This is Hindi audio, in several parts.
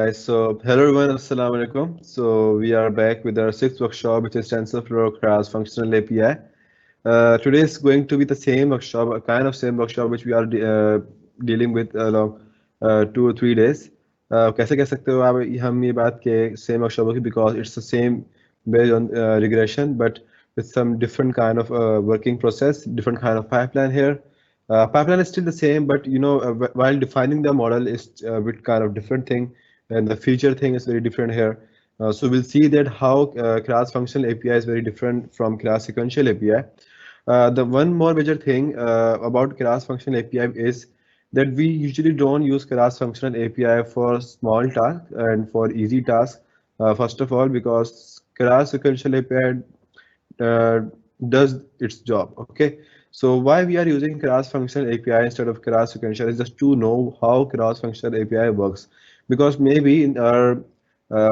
guys. So, hello everyone, Assalamu alaikum. So, we are back with our sixth workshop, which is TensorFlow Class Functional API. Today is going to be the same workshop, a kind of same workshop which we are dealing with along 2 or 3 days. कैसे कह सकते हो आप हम ये बात के same workshop होगी because it's the same based on regression, but with some different kind of working process, different kind of pipeline here. Pipeline is still the same, but while defining the model is a bit kind of different thing, and the feature thing is very different here. So we'll see that how class functional API is very different from class sequential API. The one more major thing about class functional API is that we usually don't use class functional API for small tasks and for easy tasks. First of all, because class sequential API uh, does its job. Okay, so why we are using class functional API instead of class sequential is just to know how class functional API works. Because maybe in our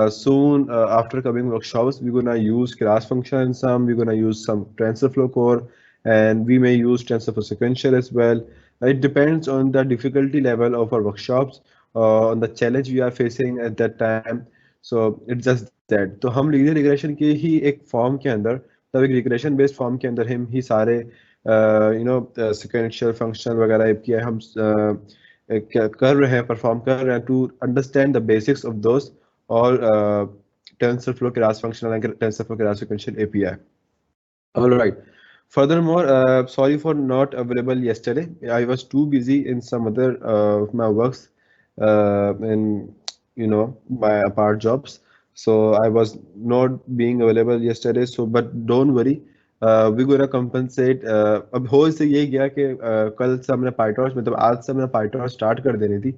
soon after coming workshops, we're gonna use class function in some, we're gonna use some TensorFlow core, and we may use TensorFlow sequential as well. It depends on the difficulty level of our workshops, on the challenge we are facing at that time. So it's just that. तो हम लीनियर रिग्रेशन के ही एक फॉर्म के अंदर, तब एक रिग्रेशन बेस्ड फॉर्म के अंदर हम ही सारे सिक्वेंशियल फंक्शन वगैरह एपीआई हम कर रहे हैं, परफॉर्म कर रहे हैं to understand the basics of those और TensorFlow class functional and TensorFlow class sequential API. All right. Furthermore, sorry for not available yesterday. I was too busy in some other my works in my apart jobs. So I was not being available yesterday. So but don't worry. We're gonna compensate. अब हो इससे ये गया कि कल से हमने PyTorch मतलब आज से हमने PyTorch स्टार्ट कर देनी थी.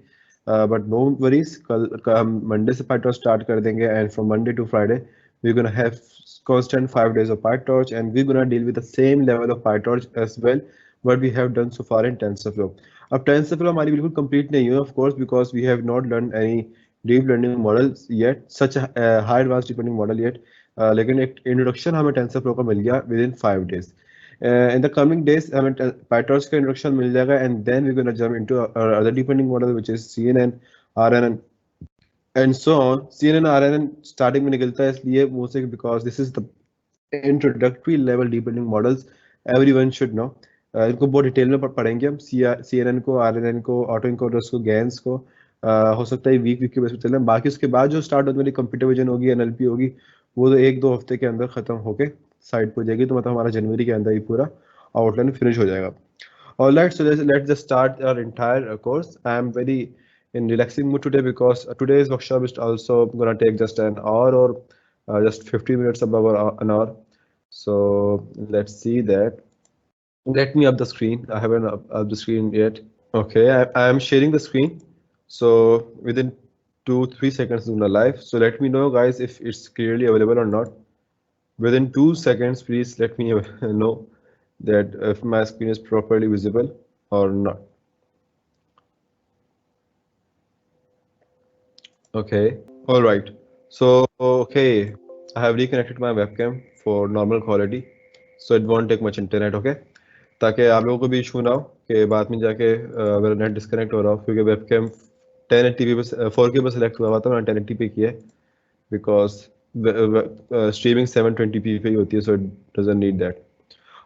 But no worries. कल हम मंडे से PyTorch स्टार्ट कर देंगे and from Monday to Friday we're gonna have constant 5 days of PyTorch, and we're gonna deal with the same level of PyTorch as well what we have done so far in TensorFlow. अब TensorFlow हमारी बिल्कुल complete नहीं हुई, of course, because we have not learned any deep learning models yet, such a high advanced deep learning model yet. लेकिन एक introduction हमें TensorFlow का मिल गया within 5 days. In the coming days हमें PyTorch का introduction मिल जाएगा, and then we're gonna jump into our other deep learning model, which is CNN, RNN, and so on. CNN RNN starting में निकलता है इसलिए mostly because this is the introductory level deep learning models everyone should know. इनको बहुत डिटेल में पढ़ेंगे हम CNN को, RNN को, ऑटो इनकोडर्स को, गैन्स को. हो सकता है वीक के बेस पे चलें. बाकी उसके बाद जो स्टार्ट होने वाली कंप्यूटर विजन होगी, NLP होगी, वो तो 1-2 हफ्ते के अंदर खत्म होके साइड पर जाएगी. तो मतलब हमारा जनवरी के अंदर ही पूरा आउटलाइन फिनिश हो जाएगा. Alright, so let's just start our entire course. I am very in relaxing mood today because today's workshop is also gonna take just an hour or just 15 minutes above an hour. So let's see that. Let me up the screen. I haven't up the screen yet. Okay, I am sharing the screen. So within 2-3 seconds it's gonna live. So let me know, guys, if it's clearly available or not. Within 2 seconds, please let me know that if my screen is properly visible or not. Okay, all right. So okay, I have reconnected my webcam for normal quality, so it won't take much internet. Okay, ताकि आप लोगों को भी इशू ना हो कि बाद में जाके अगर नेट डिस्कनेक्ट हो रहा हो, क्योंकि वेबकैम 1080p पे 4K पे सेलेक्ट हुआ था, मैंने 1080p पे किया है बिकॉज स्ट्रीमिंग 720p पे ही होती है, so it doesn't need that.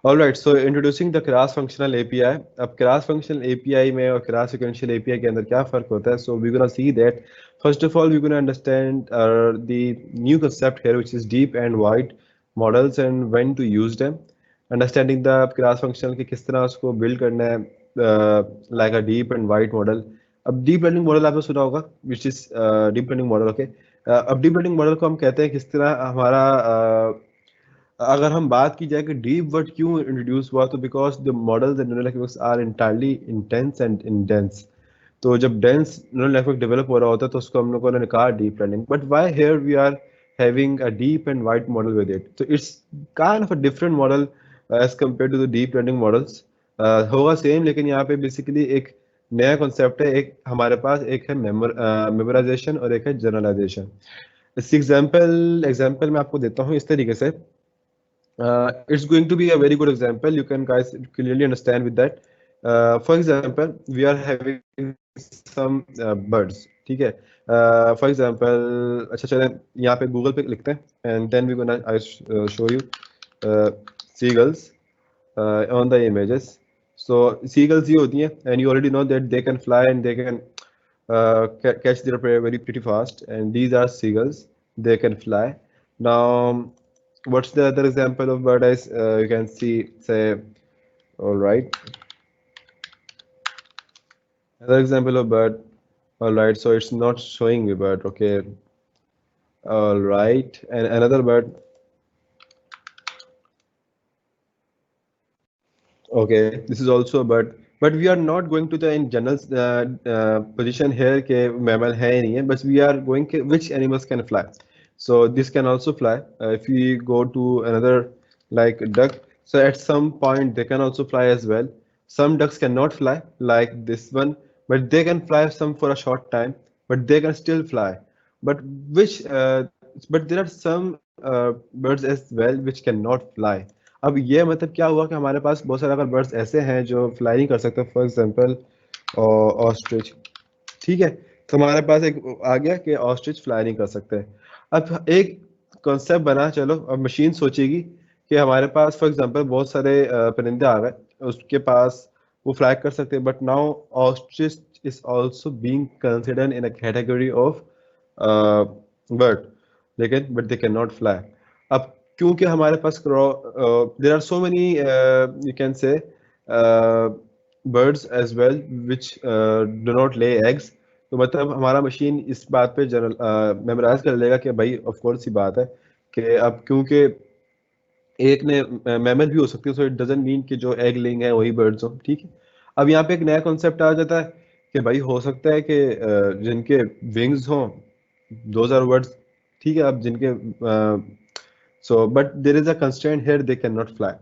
Alright, so introducing the class functional API. अब class functional API में और class sequential API के अंदर क्या फ़र्क होता है? So we're gonna see that. First of all, we're gonna understand the new concept here, which is deep and wide models and when to use them. Understanding the class functional कि किस तरह उसको build करना है like a deep and wide model. अब deep learning model आपने सुना होगा, which is deep learning model, okay? अब deep learning model को हम कहते हैं किस तरह हमारा अगर हम बात की जाए कि डीप वर्ड क्यों इंट्रोड्यूस हुआ, तो because the models and neural networks are entirely intense and in dense. तो जब डेंस न्यूरल नेटवर्क डेवलप हो रहा होता है तो उसको हम लोगों ने कहा deep learning. But why here we are having a deep and wide model with it? तो it's kind of a different model as compare to the deep learning models. होगा सेम, लेकिन यहाँ पे बेसिकली एक नया कॉन्सेप्ट है. एक हमारे पास एक है मेमोराइजेशन और एक है जनरलाइजेशन. इस एग्जाम्पल मैं आपको देता हूँ इस तरीके से. It's going to be a very good example. You can guys clearly understand with that. For example, we are having some birds, ठीक है. For example, अच्छा चलें यहाँ पे गूगल पे लिखते हैं and then we're gonna show you seagulls on the images. So seagulls ये होती हैं and you already know that they can fly and they can catch their prey very pretty fast, and these are seagulls. They can fly. Now, what's the other example of bird eyes? You can see, say, all right. Another example of bird. All right, so it's not showing me bird. Okay. All right, and another bird. Okay, this is also a bird, but we are not going to the in general position here के mammal है नहीं है, but we are going के which animals can fly. So this can also fly. If we go to another like duck, so at some point they can also fly as well. Some ducks cannot fly like this one, but they can fly some for a short time, but they can still fly. But but there are some birds as well which cannot fly. अब ये मतलब क्या हुआ कि हमारे पास बहुत सारे अगर बर्ड्स ऐसे हैं जो फ्लाई नहीं कर सकते, फॉर एग्जांपल ऑस्ट्रिच, ठीक है. तो हमारे पास एक आ गया कि ऑस्ट्रिच फ्लाई नहीं कर सकते. अब एक कॉन्सेप्ट बना, चलो अब मशीन सोचेगी कि हमारे पास फॉर एग्जांपल बहुत सारे परिंदे आ गए, उसके पास वो फ्लाई कर सकते हैं, but now ostrich is also being considered in a category of bird, लेकिन but they can not fly. अब क्योंकि हमारे पास there are so many you can say birds as well which do not lay eggs. तो मतलब हमारा मशीन इस बात पे जनरल मेमोराइज कर लेगा कि भाई ऑफ कोर्स ही बात है कि अब क्योंकि एक ने मैमल भी हो सकती है, सो इट डजंट मीन कि जो एग लेंगे हैं वही बर्ड्स हो, ठीक है. अब यहाँ पे एक नया कॉन्सेप्ट आ जाता है कि भाई हो सकता है कि जिनके विंग्स हों, दोज आर बर्ड्स, ठीक है. अब जिनके so but there is a constraint here, they can not fly.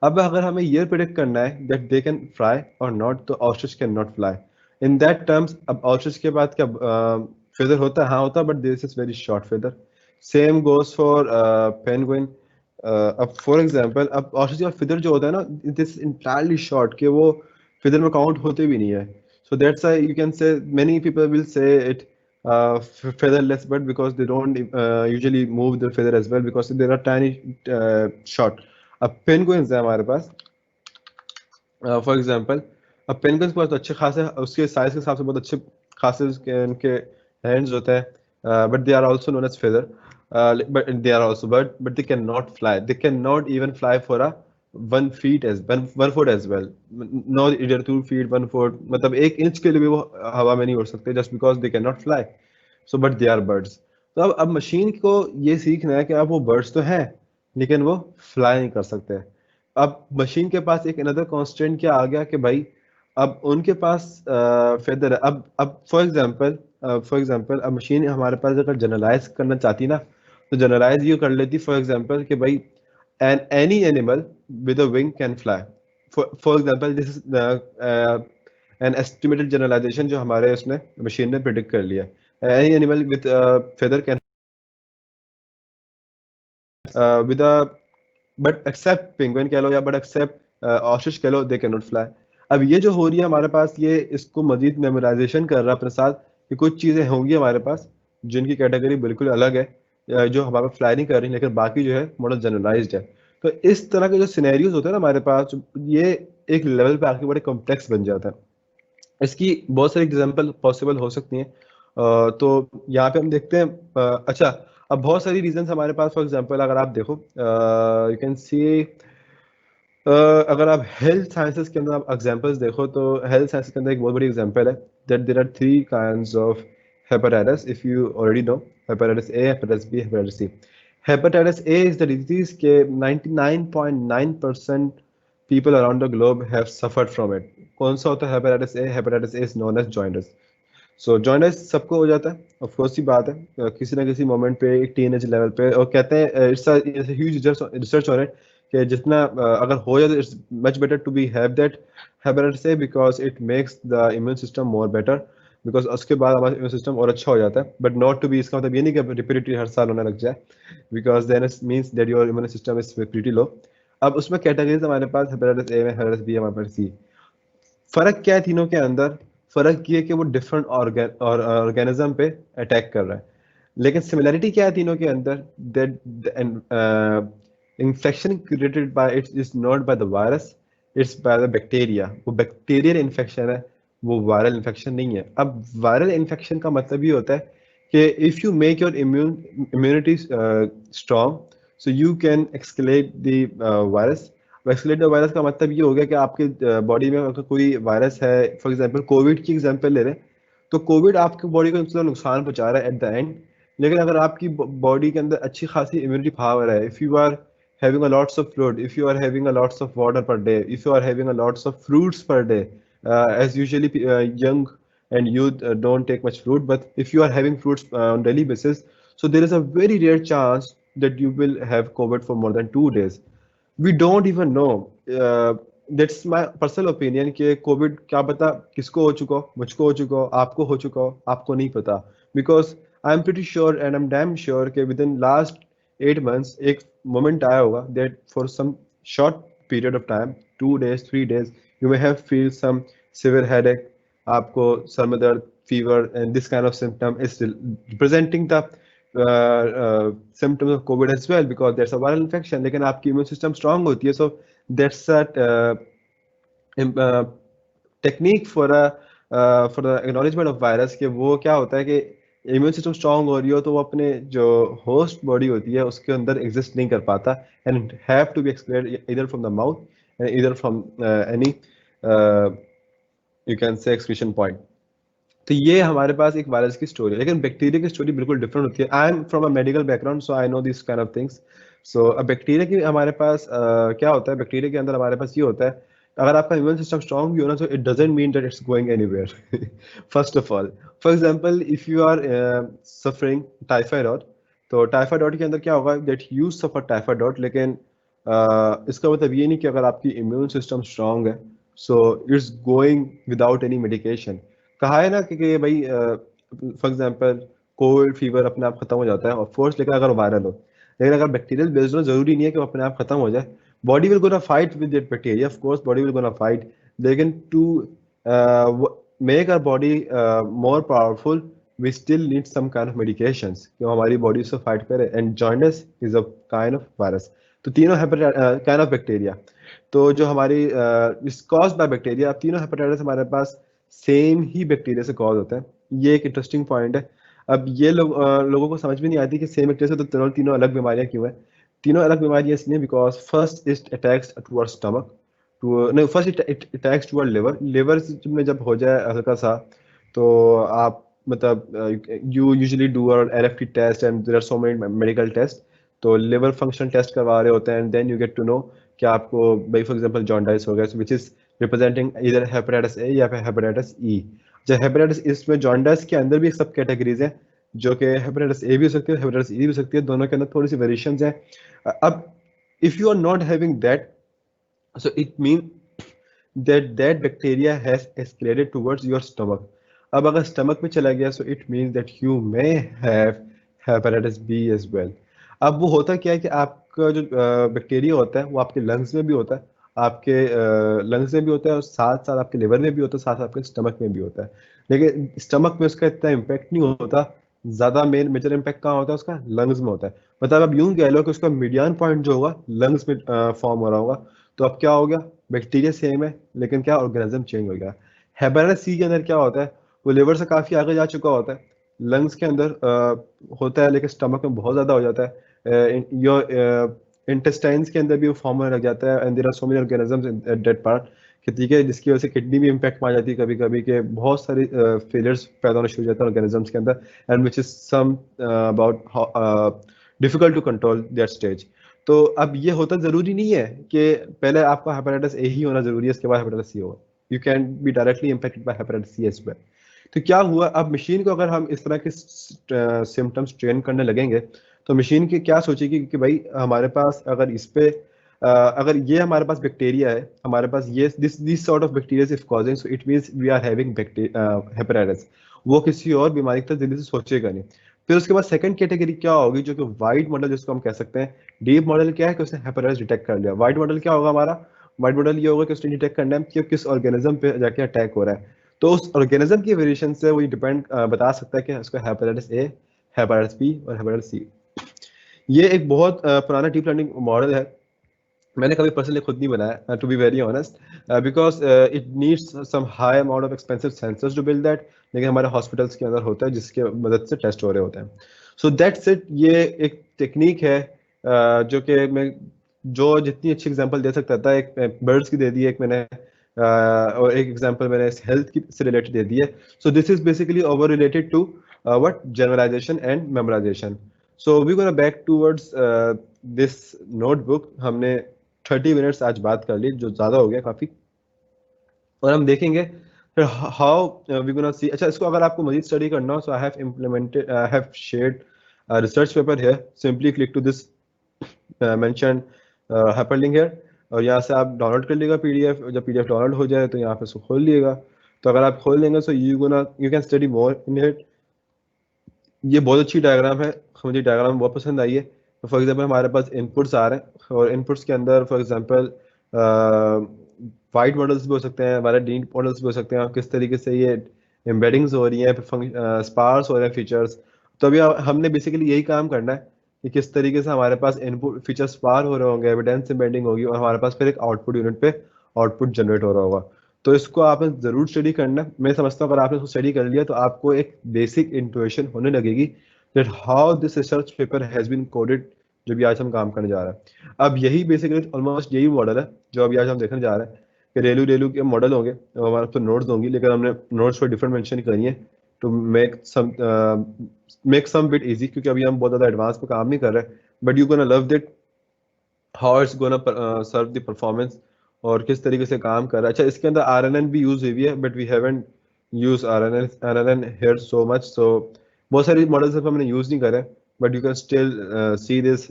अब अगर हमें ये प्रिडिक्ट करना है दैट दे कैन फ्लाई और नॉट, तो ostrich can not fly. In that terms अब ऑस्ट्रिच के बाद क्या फेदर होता है? हाँ होता है, but this is very short feather. Same goes for penguin. अब फॉर एग्जांपल अब ऑस्ट्रिच का फेदर जो होता है ना, इट इज इंटायरली शॉर्ट कि वो फेदर में काउंट होते भी नहीं है. So that's why you can say many people will say it featherless bird because they don't usually move their feather as well because they are tiny short. अब पेंगुइन्स है हमारे पास फॉर एग्जांपल. अब पेंगुइन्स के पास तो अच्छे खासे उसके साइज के हिसाब से बहुत अच्छे खासे उनके हैंड्स होते हैं, but they are also known as feather. But they are also bird, but they can not fly. They can not even fly for a 1 feet as 1 foot as well. No, either 2 feet 1 foot, मतलब 1 इंच के लिए भी वो हवा में नहीं उड़ सकते just because they cannot fly. So but they are birds. तो अब मशीन को ये सीखना है कि अब वो बर्ड्स तो हैं लेकिन वो फ्लाई नहीं कर सकते. अब मशीन के पास एक अनदर कांस्टेंट क्या आ गया कि भाई अब उनके पास फेदर है. अब फॉर एग्जांपल अब मशीन हमारे पास अगर जनरलाइज करना चाहती ना, तो जनरलाइज ये कर लेती फॉर एग्जांपल कि भाई and any animal with a wing can fly. For example, this is an estimated generalization जो हमारे उसने मशीन ने प्रिडिक्ट कर लिया. Any animal with a feather can with a but except penguin कह लो या but except ostrich कह लो, they cannot fly. अब ये जो हो रही है हमारे पास, ये इसको मजीद मेमोराइजेशन कर रहा है अपने साथ कि कुछ चीज़ें होंगी हमारे पास जिनकी कैटेगरी बिल्कुल अलग है, जो हमारे पास फ्लाई नहीं कर रही, लेकिन बाकी जो है मॉडल जनरलाइज्ड है. तो इस तरह के जो सिनेरियोज होते हैं ना हमारे पास, ये एक लेवल पे आके बड़े कॉम्प्लेक्स बन जाता है. इसकी बहुत सारी एग्जांपल पॉसिबल हो सकती हैं. तो यहाँ पे हम देखते हैं. अच्छा, अब बहुत सारी रीजंस हमारे पास, फॉर एग्जांपल अगर आप देखो यू कैन सी अगर आप हेल्थ साइंसेस के अंदर आप एग्जांपल्स देखो, तो हेल्थ साइंसेस के अंदर एक बहुत बड़ी एग्जांपल है that there are 3 kinds of hepatitis. If you already know, hepatitis A, hepatitis B, hepatitis C. Hepatitis A is the disease के 99.9% people around the globe have suffered from it. कौन सा होता है hepatitis A? Hepatitis A is known as jaundice. So jaundice सबको हो जाता है, ऑफ कोर्स ही बात है, किसी ना किसी मोमेंट पे एक टीनेज लेवल पे. और कहते हैं it's a huge research on it कि जितना अगर हो जाए तो it's much better to be have that hepatitis A because it makes the immune system more better, because उसके बाद हमारा इम्यून सिस्टम और अच्छा हो जाता है. बट नॉट टू बी, इसका मतलब ये नहीं कि रिपीटेडली हर साल होने लग जाए, because then it means that your immune system is pretty low. अब उसमें कैटेगरीज हमारे पास हेपेटाइटिस ए में, हेपेटाइटिस बी, हमारे पास सी. फर्क क्या है तीनों के अंदर? फर्क ये है कि वो डिफरेंट ऑर्गेनिज्म पे अटैक कर रहा है। लेकिन सिमिलरिटी क्या है तीनों के अंदर, that infection created by it is not by the virus, it's by the bacteria। वो बैक्टीरियल इन्फेक्शन है, वो वायरल इन्फेक्शन नहीं है। अब वायरल इन्फेक्शन का मतलब ये होता है कि if you make your immunity strong, so you can escalate the virus. Escalate the virus का मतलब ये हो गया कि आपके बॉडी में अगर कोई वायरस है, फॉर एग्जांपल कोविड की एग्जांपल ले रहे हैं, तो कोविड आपके बॉडी को मतलब नुकसान पहुंचा रहा है एट द एंड। लेकिन अगर आपकी बॉडी के अंदर अच्छी खासी इम्यूनिटी पावर है, if you are having a lots of fluid, if you are having a lots of water per day, if you are having a lots of fruits per day, as usually young and youth don't take much fruit, but if you are having fruits on daily basis, so there is a very rare chance that you will have COVID for more than 2 days. We don't even know. That's my personal opinion कि कोविड क्या पता किसको हो चुका हो, मुझको हो चुका हो, आपको हो चुका हो, आपको नहीं पता। Because I am pretty sure and I am damn sure कि विद इन लास्ट 8 months एक मोमेंट आया होगा that for some short period of time, 2 days 3 days, you may have feel some severe headache, आपको सर में दर्द, fever, and this kind of symptom is representing the symptoms of COVID as well, because there's a viral infection। लेकिन आपकी immune system strong होती है, so that's a technique for the acknowledgement of virus कि वो क्या होता है कि इम्यून सिस्टम स्ट्रांग हो रही हो तो वो अपने जो होस्ट बॉडी होती है उसके अंदर एग्जिस्ट नहीं कर पाता, and have to be excreted either from the mouth and either from any you can say excretion point. तो ये हमारे पास एक वायरस की स्टोरी है। लेकिन बैक्टीरिया की स्टोरी बिल्कुल डिफरेंट होती है। I am from a medical background, so I know this kind of things. So bacteria की हमारे पास क्या होता है, बैक्टीरिया के अंदर हमारे पास ये होता है, अगर आपका इम्यून सिस्टम स्ट्रांग भी हो ना, तो it doesn't mean that it's going anywhere. First of all, for example if you are suffering typhoid, तो टाइफाइड के अंदर क्या होगा, दैट यू सफर टाइफाइड, लेकिन इसका मतलब ये नहीं कि अगर आपकी इम्यून सिस्टम स्ट्रांग है so it's going without any medication. कहा है ना कि भाई फॉर एग्जांपल कोल्ड फीवर अपने आप खत्म हो जाता है ऑफ कोर्स, लेकिन अगर वायरल हो। लेकिन अगर बैक्टीरियल बेस्ड हो जरूरी नहीं है कि वो अपने आप खत्म हो जाए। Body will gonna fight with that bacteria, of course body will gonna fight, लेकिन to make our body more powerful we still need some kind of medications कि हमारी बॉडी से फाइट करे, and jaundice is a kind of virus. तो तीनों काइंड ऑफ बैक्टीरिया, तो जो हमारी इज कॉज्ड बाय बैक्टीरिया, तीनों हेपेटाइटिस हमारे पास सेम ही बैक्टीरिया से कॉज होता है। ये एक इंटरेस्टिंग पॉइंट है। अब ये लोगों को समझ में नहीं आती कि सेम बैक्टीरिया से तो तीनों अलग बीमारियां क्यों है। तीनों अलग बीमारियां इसलिए because first it attacks towards stomach, to नहीं, first it attacks toward liver. Liver में जब हो जाए हल्का सा, तो आप मतलब you usually do a LFT test and there are so many medical test. तो लिवर फंक्शन टेस्ट करवा रहे होते हैं, and then you get to know कि आपको भाई फॉर एग्जांपल जॉन्डाइस हो गया, विच इज रिप्रेजेंटिंग इधर हेपेटाइटिस ए या फिर हेपेटाइटिस ई। जब हेपेटाइटिस इसमें जॉन्डाइस के अंदर भी सब कैटेगरीज हैं, जो कि हेपेटाइटिस ए भी हो सकती है, हेपेटाइटिस ई भी हो सकती है, दोनों के अंदर थोड़ी सी वेरिएशंस हैं। अब if you are not having that, so it means that bacteria has escalated towards your stomach। अब अगर स्टमक में चला गया, so it means that you may have hepatitis B as well। अब वो होता क्या है कि आपका जो बैक्टीरिया होता है वो आपके लंग्स में भी होता है, आपके लंग्स में भी होता है, और साथ साथ आपके लिवर में भी होता है, साथ साथ आपके स्टमक में भी होता है। लेकिन स्टमक में उसका इतना इम्पैक्ट नहीं होता, ज्यादा मेजर इम्पैक्ट कहाँ होता है उसका, लंग्स में होता है। मतलब अब यूं कह लो कि उसका मीडियन पॉइंट जो होगा लंग्स में फॉर्म हो रहा होगा। तो अब क्या हो गया, बैक्टीरिया सेम है लेकिन क्या ऑर्गेनिज्म चेंज हो गया। हेपेटाइटिस सी के अंदर क्या होता है, वो लिवर से काफी आगे जा चुका होता है, लंग्स के अंदर होता है, लेकिन स्टमक में बहुत ज्यादा हो जाता है। योर इंटेस्टाइन्स के अंदर भी वो फॉर्म होने लग जाता है, and there are so many organisms in that part, ठीक है, जिसकी वजह से किडनी भी इम्पैक्ट में आ जाती है कभी कभी, के बहुत सारी फेलियर्स पैदा होने शुरू हो जाते हैं ऑर्गेनिजम्स के अंदर, and which is some about difficult to control that stage. तो अब ये होता जरूरी नहीं है कि पहले आपका हेपेटाइटिस ए ही होना जरूरी है, इसके बाद हेपेटाइटिस सी होगा। You can be directly impacted by hepatitis C as well. तो क्या हुआ, अब मशीन को अगर हम इस तरह के सिम्टम्स ट्रेन करने लगेंगे, तो मशीन की क्या सोचेगी कि भाई हमारे पास अगर इस पे अगर ये हमारे पास बैक्टीरिया है, हमारे पास ये this sort of bacteria if causing, so it means we are having hepatitis. वो किसी और बीमारी की तरफ जल्दी से सोचेगा नहीं। फिर उसके बाद सेकंड कैटेगरी क्या होगी, जो कि वाइट मॉडल जिसको हम कह सकते हैं। डीप मॉडल क्या है कि उसने हेपेटाइटिस डिटेक्ट कर लिया। वाइट मॉडल क्या होगा हमारा, वाइट मॉडल ये होगा कि उसने डिटेक्ट करना है कि किस ऑर्गेनिज्म पे जाके अटैक हो रहा है। तो उस ऑर्गेनिज्म की वेरिएशन से वो डिपेंड बता सकता है कि उसको हेपेटाइटिस ए, हेपेटाइटिस बी और हेपेटाइटिस सी। ये एक बहुत पुराना डीप लर्निंग मॉडल है। मैंने कभी पर्सनली खुद नहीं बनाया, to be very honest, because it needs some high amount of expensive sensors to build that, लेकिन हमारे हॉस्पिटल्स के अंदर होता है जिसके मदद से टेस्ट हो रहे होते हैं। So that's it. ये एक टेक्निक है जो कि मैं जो जितनी अच्छी एग्जांपल दे सकता था, एक बर्ड्स की दे दी, एक मैंने और एक एग्जांपल मैंने हेल्थ की से रिलेटेड दे दी है। So this is basically over related to what generalization and memorization. So we gonna back towards this notebook. हमने 30 मिनट्स आज बात कर ली, जो ज़्यादा हो गया काफ़ी, और हम देखेंगे फिर हाउ वी गोना सी। अच्छा, इसको अगर आपको मजीद स्टडी करना हो, so I have shared research paper here. Simply click to this mention hyperlink here, और यहाँ से आप डाउनलोड कर लीजिएगा पीडीएफ। जब पीडीएफ डाउनलोड हो जाए तो यहाँ पे इसको खोल लिएगा। तो अगर आप खोल लेंगे, सो you can study more in it. ये बहुत अच्छी डायग्राम है, मुझे डायग्राम बहुत पसंद आई है। तो फॉर एग्जांपल हमारे पास इनपुट्स आ रहे हैं, और इनपुट्स के अंदर फॉर एग्जांपल वाइट मॉडल्स भी हो सकते हैं, हमारे डीप मॉडल्स भी हो सकते हैं। और किस तरीके से ये एम्बेडिंग्स हो रही हैं, स्पार्स हो रहे हैं फीचर्स। तो अभी हमने बेसिकली यही काम करना है कि किस तरीके से हमारे पास इनपुट फीचर स्पार हो रहे होंगे, एविडेंस एम्बेडिंग होगी, और हमारे पास फिर एक आउटपुट यूनिट पे आउटपुट जनरेट हो रहा होगा। तो इसको आपने ज़रूर स्टडी करना है। मैं समझता हूँ अगर आपने इसको स्टडी कर लिया तो आपको एक बेसिक इंट्यूशन होने लगेगी that how this research paper has been coded, जो भी आज हम काम करने जा रहे हैं। अब यही बेसिकली ऑलमोस्ट यही मॉडल है जो अभी आज हम देखने जा रहे हैं, कि रेलू रेलू के मॉडल होंगे, हमारे पास नोट्स होंगी, लेकिन हमने नोट्स पर डिफरेंट मेंशन करी है to make some bit easy, क्योंकि अभी हम बहुत ज़्यादा एडवांस पे काम नहीं कर रहे। But you gonna love that how it's gonna serve the performance, और किस तरीके से काम कर रहा है। अच्छा, इसके अंदर आरएनएन भी यूज हुई है, but we haven't use RNN here so much. So बहुत सारी मॉडल्स हमने यूज नहीं करे, but you can still see this,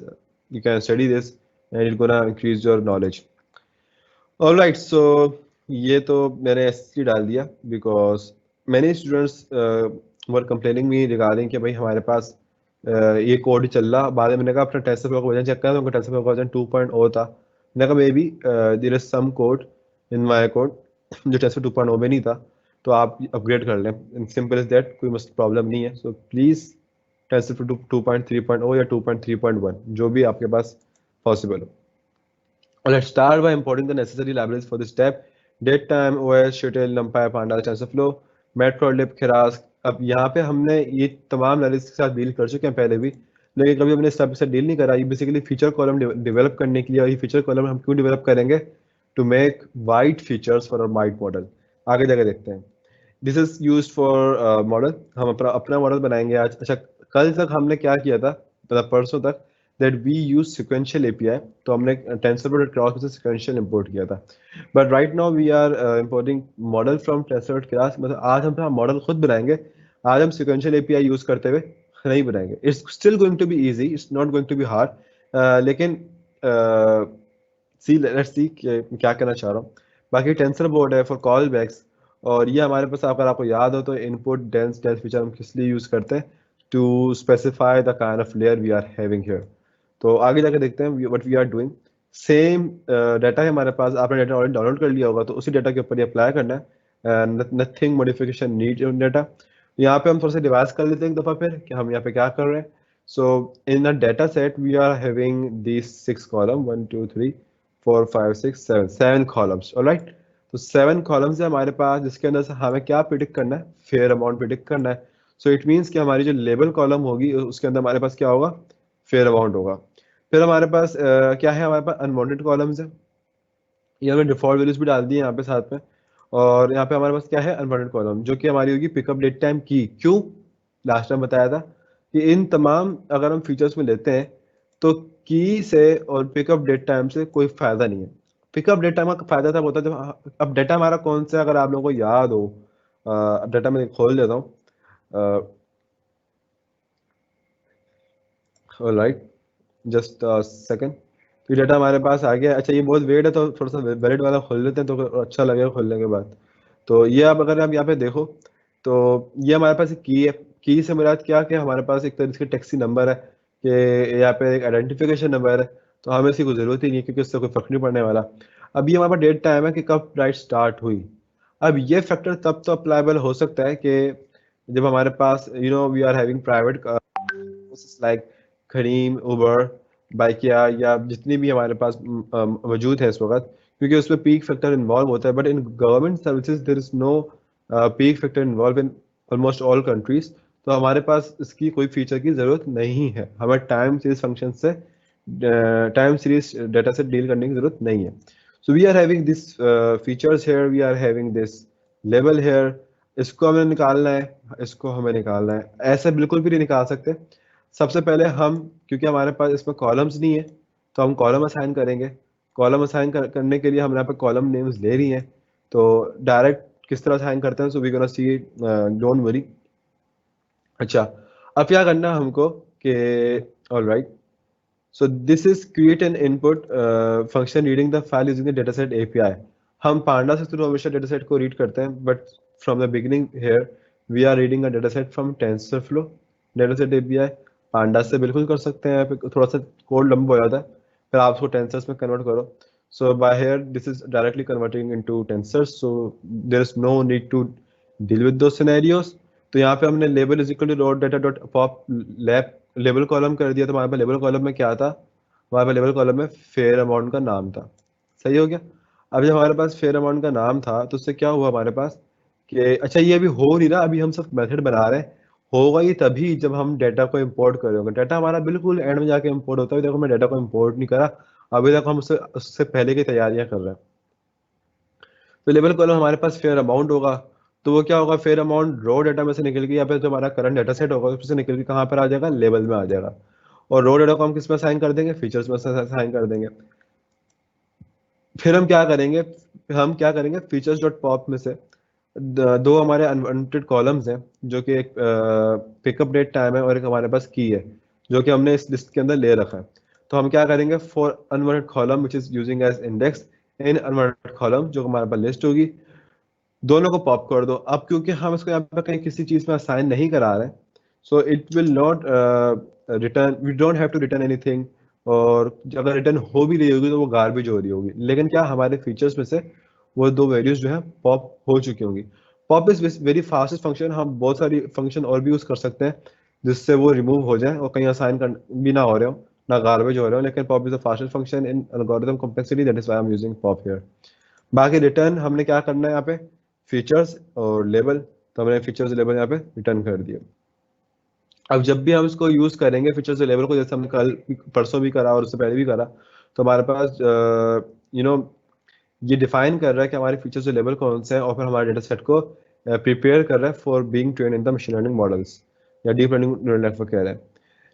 you can study this, and it gonna increase your knowledge. Alright, सो ये तो मैंने ऐसे ही डाल दिया because many students were complaining me regarding कि भाई हमारे पास ये कोड चल रहा। बाद में मैंने कहा अपना टेंसरफ्लो का वर्जन चेक करा, तो उनका टेंसरफ्लो का वर्जन 2.0 था। मैंने कहा maybe there is some code in my code जो टेंसरफ्लो 2.0 में नहीं था, तो आप अपग्रेड कर लें। सिंपल इज दैट, कोई मस्त प्रॉब्लम नहीं है। सो प्लीज़ टेंसरफ्लो 2.3.0 या 2.3.1 जो भी आपके पास पॉसिबल हो। Let's start by importing the necessary libraries for this step. Datetime, OS, Shuttle, NumPy, Pandas, TensorFlow, Matplotlib, Keras। अब यहाँ पे हमने ये तमाम लाइब्रेरीज के साथ डील कर चुके हैं पहले भी, लेकिन कभी हमने इस टाइप से डील नहीं करा। ये बेसिकली फीचर कॉलम डेवलप करने के लिए, और ये फीचर कॉलम हम क्यों डेवलप करेंगे? To make wide features for wide model. आगे जाके देखते हैं। This is use for model. हम अपना अपना मॉडल बनाएंगे आज। अच्छा, कल तक हमने क्या किया था, मतलब परसों तक, that we use sequential API. तो हमने टेंसरफ्लो क्रॉस से सिक्वेंशियल इंपोर्ट किया था, but right now we are importing model from TensorFlow Keras. मतलब आज हम अपना मॉडल खुद बनाएंगे। आज हम सिक्वेंशियल एपीआई यूज करते हुए नहीं बनाएंगे। It's still going to be easy, it's not going to be hard, लेकिन सी लेट्स सी क्या कहना चाह रहा हूँ। बाकी टेंसर बोर्ड है फॉर कॉल बैक्स, और ये हमारे पास अगर आपको याद हो तो इनपुट डेंस डेंस फीचर हम किस लिए यूज करते हैं? To specify the kind of layer we are having here. तो आगे जाकर देखते हैं what we are doing. Same data है हमारे पास, आपने डाटा ऑलरेडी डाउनलोड कर लिया होगा, तो उसी डाटा के ऊपर ये अप्लाई करना है। Nothing modification need in data. यहाँ पे हम थोड़ा सा डिवाइस कर लेते हैं एक दफ़ा फिर कि हम यहाँ पे क्या कर रहे हैं। So in the data set we are having this 6 column, 1 2 3 4 5 6 7 columns. Alright, तो 7 कॉलम्स है हमारे पास, जिसके अंदर से हमें क्या प्रिडिक्ट करना है? फेयर अमाउंट प्रिडिक्ट करना है। सो इट मीन्स कि हमारी जो लेबल कॉलम होगी उसके अंदर हमारे पास क्या होगा? फेयर अमाउंट होगा। फिर हमारे पास क्या है? हमारे पास अनवांटेड कॉलम्स है, ये हमने डिफॉल्ट वैल्यूज भी डाल दी है यहाँ पे साथ में। और यहाँ पे हमारे पास क्या है? अनवांटेड कॉलम, जो कि हमारी होगी पिकअप डेट टाइम की। क्यों? लास्ट टाइम बताया था कि इन तमाम अगर हम फीचर्स में लेते हैं तो की से और पिकअप डेट टाइम से कोई फायदा नहीं है। पिकअप डेट टाइम का फायदा तब होता है जब, अब डेटा हमारा कौन सा, अगर आप लोगों को याद हो, अब डेटा मैं खोल देता हूँ। Right, just second. तो डाटा हमारे पास आ गया। अच्छा, ये बहुत वेट है तो थोड़ा सा वैलिड वाला खोल लेते हैं, तो अच्छा लगेगा खोलने के बाद। तो ये आप अगर आप यहाँ पे देखो, तो ये हमारे पास एक की है। की से मुराद क्या, कि हमारे पास एक तरह के टैक्सी नंबर है, कि यहाँ पे एक आइडेंटिफिकेशन नंबर है। तो हमें इसकी कोई ज़रूरत ही नहीं है, क्योंकि इससे कोई फर्क नहीं पड़ने वाला। अब ये हमारे पास डेट टाइम है कि कब राइट स्टार्ट हुई। अब ये फैक्टर तब तो अप्लाइबल हो सकता है कि जब हमारे पास we are having private like Careem, Uber, Bykea या जितनी भी हमारे पास मौजूद है इस वक्त, क्योंकि उसमें पीक फैक्टर इन्वॉल्व होता है। But in government services there is no peak factor involve in almost all countries. तो हमारे पास इसकी कोई फीचर की ज़रूरत नहीं है, हमें टाइम सीरीज फंक्शन से टाइम सीरीज डाटा से डील करने की ज़रूरत नहीं है। So we are having this features here, we are having this level here. इसको हमें निकालना है, इसको हमें निकालना है, ऐसे बिल्कुल भी नहीं निकाल सकते। सबसे पहले हम, क्योंकि हमारे पास इसमें कॉलम्स नहीं है, तो हम कॉलम असाइन करेंगे। कॉलम असाइन करने के लिए हम यहाँ पे कॉलम नेम्स ले रही हैं, तो डायरेक्ट किस तरह असाइन करते हैं, so we gonna see, don't worry. अच्छा, अब क्या करना है हमको कि alright, so this is create an input function reading the file using the dataset API. हम पांडा से थ्रू हमेशा डेटासेट को रीड करते हैं, but from the beginning here we are reading a dataset from TensorFlow dataset API। Panda से बिल्कुल कर सकते हैं, यहाँ पे थोड़ा सा कोड लंबा हो जाता है, फिर आप उसको टेंसर्स में कन्वर्ट करो। So by here this is directly converting into tensors, so there is no need to deal with दो सिनेरियोस। तो यहाँ पे हमने label is equal to dot data dot pop lab label column कर दिया। तो हमारे पास लेबल कॉलम में क्या था, हमारे पास लेबल कॉलम में फेयर अमाउंट का नाम था। सही हो गया। अब जब हमारे पास फेयर अमाउंट का नाम था तो उससे क्या हुआ हमारे पास कि अच्छा ये अभी हो नहीं रहा, अभी हम सब मेथड बना रहे हैं। होगा ये तभी जब हम डाटा को इंपोर्ट करेंगे। डाटा हमारा बिल्कुल एंड में जाके इंपोर्ट होता है। देखो मैं डाटा को इंपोर्ट नहीं करा, अभी तक हम उससे उससे पहले की तैयारियां कर रहे हैं। तो लेबल कॉलम हमारे पास फेयर अमाउंट होगा, तो वो क्या होगा, फेयर अमाउंट रो डाटा में से निकल के या फिर जो हमारा करंट डाटा सेट होगा उसमें से निकल के कहाँ पर आ जाएगा, लेवल में आ जाएगा। और रो डाटा को हम किस में असाइन कर देंगे, फीचर्स में असाइन कर देंगे। फिर हम क्या करेंगे फीचर्स डॉट पॉप में से दो हमारे अनवांटेड कॉलम्स हैं, जो कि एक पिकअप डेट टाइम है और एक हमारे पास की है, जो कि हमने इस लिस्ट के अंदर ले रखा है। तो हम क्या करेंगे, for unwanted column which is using as index in unwanted column, जो हमारे पास लिस्ट होगी, दोनों को पॉप कर दो। अब क्योंकि हम इसको यहाँ पे कहीं किसी चीज में असाइन नहीं करा रहे, so it will not return, we don't have to return anything. और अगर रिटर्न हो भी रही होगी तो वो गार्बेज हो रही होगी, लेकिन क्या हमारे फीचर्स में से वो दो वैल्यूज जो है पॉप हो चुकी होंगी। Pop is very fastest function, हम बहुत सारी फंक्शन और भी यूज कर सकते हैं जिससे वो रिमूव हो जाए और कहीं असाइन कर भी ना हो रहे हो, ना गार्बेज हो रहे हो, लेकिन pop is the fastest function in algorithm complexity, that is why I am using pop here. बाकी रिटर्न हमने क्या करना है यहाँ पे, फीचर्स और लेबल, तो हमने फीचर्स लेबल यहाँ पे रिटर्न कर दिया। अब जब भी हम इसको यूज करेंगे फीचर्स और लेबल को, जैसे हमने कल परसों भी करा और उससे पहले भी करा, तो हमारे पास ये डिफाइन कर रहा है कि हमारे फीचर्स और लेबल कौन से हैं, और फिर हमारे डेटा सेट को प्रिपेयर कर रहा है for being train in the machine learning models या डीप लर्निंग न्यूरल नेटवर्क कह रहे हैं।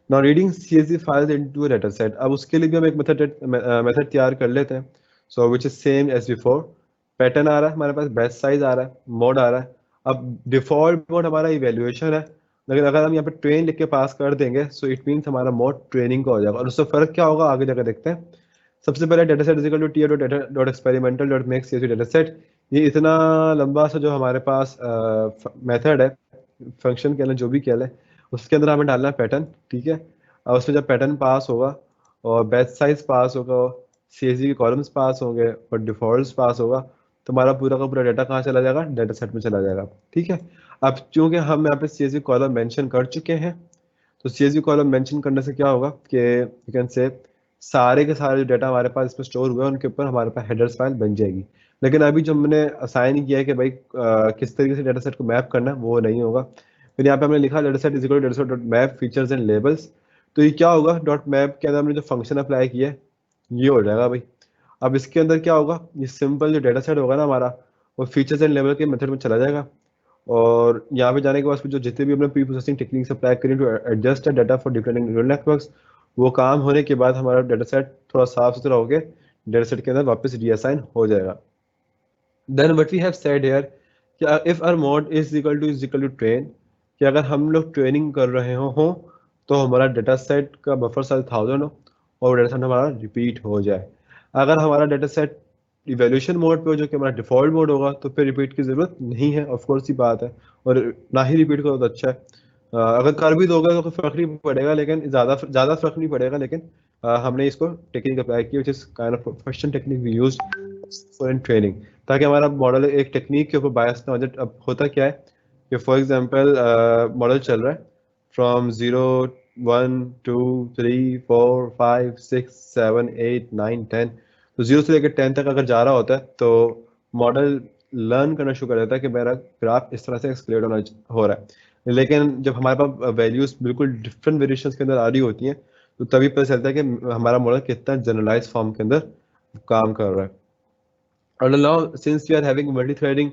Now reading CSV files into a data set, अब उसके लिए भी हम एक मेथड तैयार कर लेते हैं। So which is same as before. Pattern आ रहा है हमारे पास, बैच साइज आ रहा है, मोड आ रहा है। अब डिफॉल्ट मोड हमारा इवेल्युएशन है, लेकिन अगर हम यहाँ पे ट्रेन लिख के पास कर देंगे सो इट मीन्स हमारा मोड ट्रेनिंग का हो जाएगा। और उससे फर्क क्या होगा आगे जाकर देखते हैं। सबसे पहले data set is equal to T dot data dot experimental dot make CSV data set. ये इतना लंबा सा जो हमारे पास मेथड है, फंक्शन कह लें जो भी कह लें, उसके अंदर हमें डालना है पैटर्न। ठीक है, और उसमें जब पैटर्न पास होगा और बैच साइज पास होगा, CSV के कॉलम्स पास होंगे और डिफॉल्ट्स पास होगा, तो हमारा पूरा का पूरा डाटा कहाँ चला जाएगा, डाटा सेट में चला जाएगा। ठीक है, अब चूंकि हम यहाँ पे CSV कॉलम मेंशन कर चुके हैं, तो CSV कॉलम मेंशन करने से क्या होगा कि यू कैन से सारे के सारे जो डाटा हमारे पास इसमें स्टोर हुए हैं उनके ऊपर हमारे पास हेडर्स फाइल बन जाएगी। लेकिन अभी जो हमने असाइन किया है कि भाई किस तरीके से डाटा सेट को मैप करना है, वो नहीं होगा। फिर यहाँ पे हमने लिखा data set is equal to data set dot map features and labels. तो ये क्या होगा, डॉट मैप के अंदर हमने जो फंक्शन अप्लाई किया है ये हो जाएगा भाई। अब इसके अंदर क्या होगा, ये सिंपल जो डाटा सेट होगा ना हमारा, वो फीचर्स एंड लेवल के मेथड में चला जाएगा। और यहाँ पे जाने के बाद फिर जो जितने भी हमने प्री प्रोसेसिंग टेक्निक्स अप्लाई करी to adjust data for different neural networks, वो काम होने के बाद हमारा डाटा सेट थोड़ा साफ सुथरा होकर डाटा सेट के अंदर वापस रीअसाइन हो जाएगा। Then what we have said here कि if our mode is equal to train, कि अगर हम लोग ट्रेनिंग कर रहे हो तो हमारा डाटा सेट का बफर साइज 1000 हो और डाटा सेट हमारा रिपीट हो जाए। अगर हमारा डाटा सेट इवेल्यूशन मोड पे हो जो कि हमारा डिफॉल्ट मोड होगा, तो फिर रिपीट की जरूरत नहीं है, ऑफ कोर्स ही बात है। और ना ही रिपीट करो तो अच्छा है। अगर कर भी दोगे तो कोई फर्क नहीं पड़ेगा, लेकिन ज़्यादा फर्क नहीं पड़ेगा, लेकिन हमने इसको टेक्निक अप्लाई की which is kind of professional technique we use for in training. ताकि हमारा मॉडल एक टेक्निक के ऊपर बायस ना हो जाए। अब होता क्या है कि फॉर एग्जांपल मॉडल चल रहा है फ्रॉम 0 1 2 3 4 5 6 7 8 9 10, तो 0 से लेकर 10 तक अगर जा रहा होता है तो मॉडल लर्न करना शुरू कर देता है कि मेरा ग्राफ इस तरह से एक्सक्लेड हो रहा है। लेकिन जब हमारे पास वैल्यूज बिल्कुल डिफरेंट वेरिएशंस के अंदर आ रही होती हैं तो तभी पता चलता है कि हमारा मॉडल कितना जनरलाइज फॉर्म के अंदर काम कर रहा है। And now, since we are having multi-threading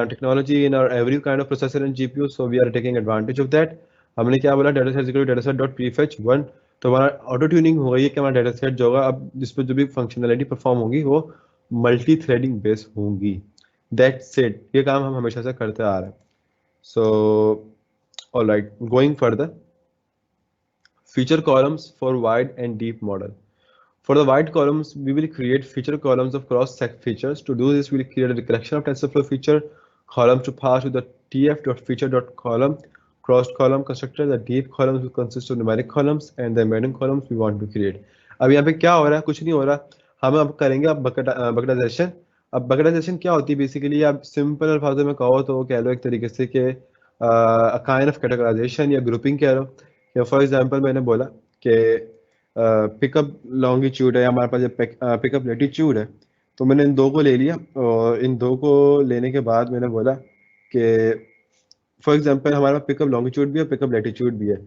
technology in our every kind of processor and GPU, so we are taking advantage of that. हमने क्या बोला, data set equal data set dot prefetch 1, तो हमारा ऑटो ट्यूनिंग हो गई है कि हमारा डेटा सेट जो होगा अब जिस पर जो भी फंक्शनैलिटी परफॉर्म होगी वो मल्टी थ्रेडिंग बेस होंगी। दैट्स इट, ये काम हम हमेशा से करते आ रहे हैं। So alright, going further, feature columns for wide and deep model. For the wide columns, we will create feature columns of cross-sect features. To do this, we'll create a collection of TensorFlow feature columns to pass with the tf.feature.column crossed column constructor. The deep columns will consist of numeric columns and the embedding columns we want to create. अब यहाँ पे क्या हो रहा है, कुछ नहीं हो रहा, हम अब करेंगे अब बकेटाइजेशन। अब बकेटाइजेशन क्या होती है, बेसिकली आप सिंपल अल्फाजों में कहो तो कह लो एक तरीके से कि काइंड ऑफ कैटेगराइजेशन या ग्रुपिंग कह लो। या फॉर एग्जांपल मैंने बोला कि पिकअप लॉन्गिट्यूड है, हमारे पास पिकअप लेटीट्यूड है, तो मैंने इन दो को ले लिया और इन दो को लेने के बाद मैंने बोला कि फॉर एग्जांपल हमारे पास पिकअप लॉन्गिट्यूड भी है, पिकअप लेटीट्यूड भी है।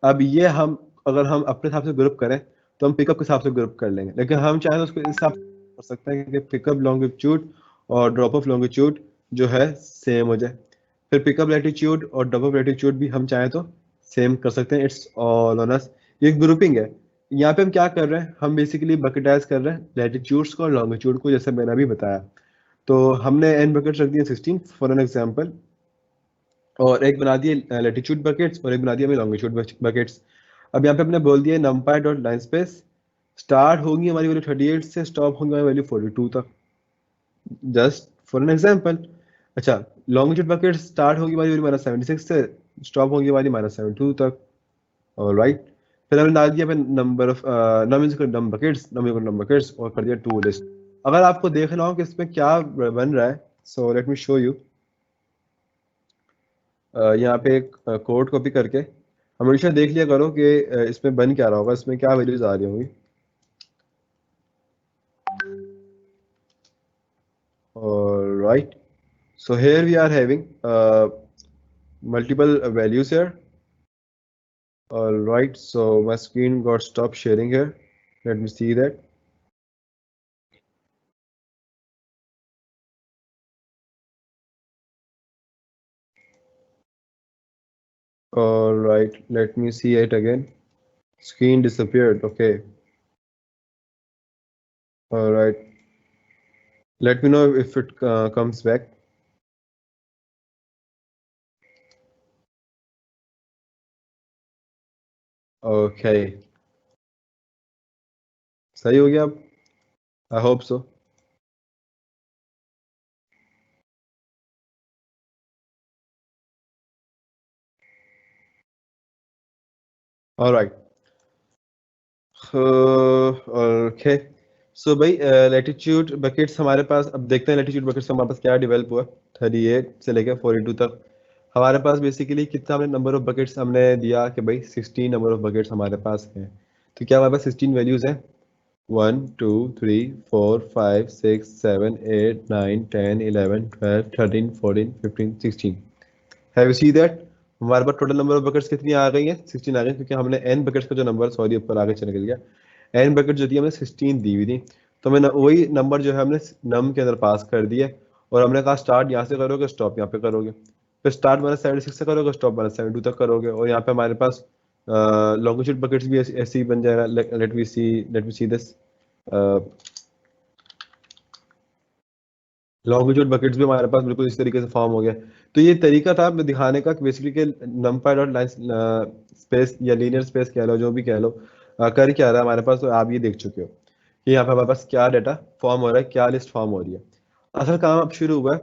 अब ये हम अगर हम अपने हिसाब से ग्रुप करें तो हम पिकअप के हिसाब से ग्रुप कर लेंगे, लेकिन हम चाहें तो उसको इस हिसाब से कर सकते हैं कि पिकअप लॉन्गिट्यूड और ड्रॉप ऑफ लॉन्गिट्यूड जो है सेम हो जाए। फिर पिकअप लेटीट्यूड और ड्रॉप ऑफ लेटीट्यूड भी हम चाहें तो सेम कर सकते हैं। इट्स ऑल ऑन अस, ये ग्रुपिंग है। यहाँ पे हम क्या कर रहे हैं, हम बेसिकली बकेटाइज कर रहे हैं लेटीट्यूड्स को और लॉन्गिट्यूड को, जैसे मैंने अभी बताया। तो हमने एन बकेट्स रख दिए 16 फॉर एन एग्जांपल, और एक बना दिए लेटीट्यूड बकेट्स और एक बना दिया हमें लॉन्गिट्यूड बकेट्स। अब यहाँ पे हमने बोल दिया numpy dot line space start होगी हमारी वैल्यू 38 से, स्टॉप होगी हमारी वैल्यू 42 तक, जस्ट फॉर एन एग्जांपल। अच्छा, लॉन्गिट्यूड बकेट स्टार्ट होगी हमारी वैल्यू -76 से, स्टॉप होगी हमारी -72 तक। ऑलराइट, फिर हमने डाल दिया नंबर ऑफ नम बकेट्स और कर दिया टू लिस्ट। अगर आपको देखना हो कि इसमें क्या बन रहा है, so let me show you. यहाँ पे एक कोड कॉपी करके हमेशा देख लिया करो कि इसमें बन क्या रहा होगा, इसमें क्या वैल्यूज आ रही होंगी। Alright, so here we are having multiple values here. Alright, so my screen got stopped sharing here. Let me see that. Alright, let me see it again. Screen disappeared. Okay. Alright, let me know if it comes back. Okay, सही हो गया अब? I hope so. Alright. Okay. सो भाई लेटीट्यूड बकेट्स हमारे पास, अब देखते हैं लेटीट्यूड बकेट्स हमारे पास क्या डेवलप हुआ 38 से लेकर 42 तक। हमारे पास बेसिकली कितना हमने नंबर ऑफ बकेट्स हमने दिया कि भाई 16 नंबर ऑफ बकेट्स हमारे पास हैं। तो क्या हमारे पास 16 वैल्यूज हैं, 1 2 3 4 5 6 7 8 9 10 11 12 13 14 15 16। हैव यू सी दैट हमारे पास टोटल नंबर ऑफ बकेट्स कितनी आ गई हैं, 16 आ गई, क्योंकि हमने एन बकेट्स का जो नंबर सॉरी ऊपर आगे चले गया, एन बकेट जो थी हमने 16 दी हुई थी, तो हमें वही नंबर जो है हमने नम के अंदर पास कर दिया और हमने कहा स्टार्ट यहाँ से करोगे, स्टॉप यहाँ पे करोगे। फिर स्टार्ट -76 से करोगे, स्टॉप -72 तक करोगे, और यहाँ पे हमारे पास लॉन्गिट्यूड बकेट्स भी ऐसे ही बन जाएगा। Let we see this, longitude buckets भी हमारे पास बिल्कुल इस तरीके से फॉर्म हो गया। तो ये तरीका था दिखाने का बेसिकली कि numpy डॉट लाइन स्पेस या लीनियर स्पेस कह लो, जो भी कह लो, कर क्या रहा है हमारे पास। तो आप ये देख चुके हो कि यहाँ पे हमारे पास क्या डाटा फॉर्म हो रहा है, क्या लिस्ट फॉर्म हो रही है। असल काम अब शुरू हुआ है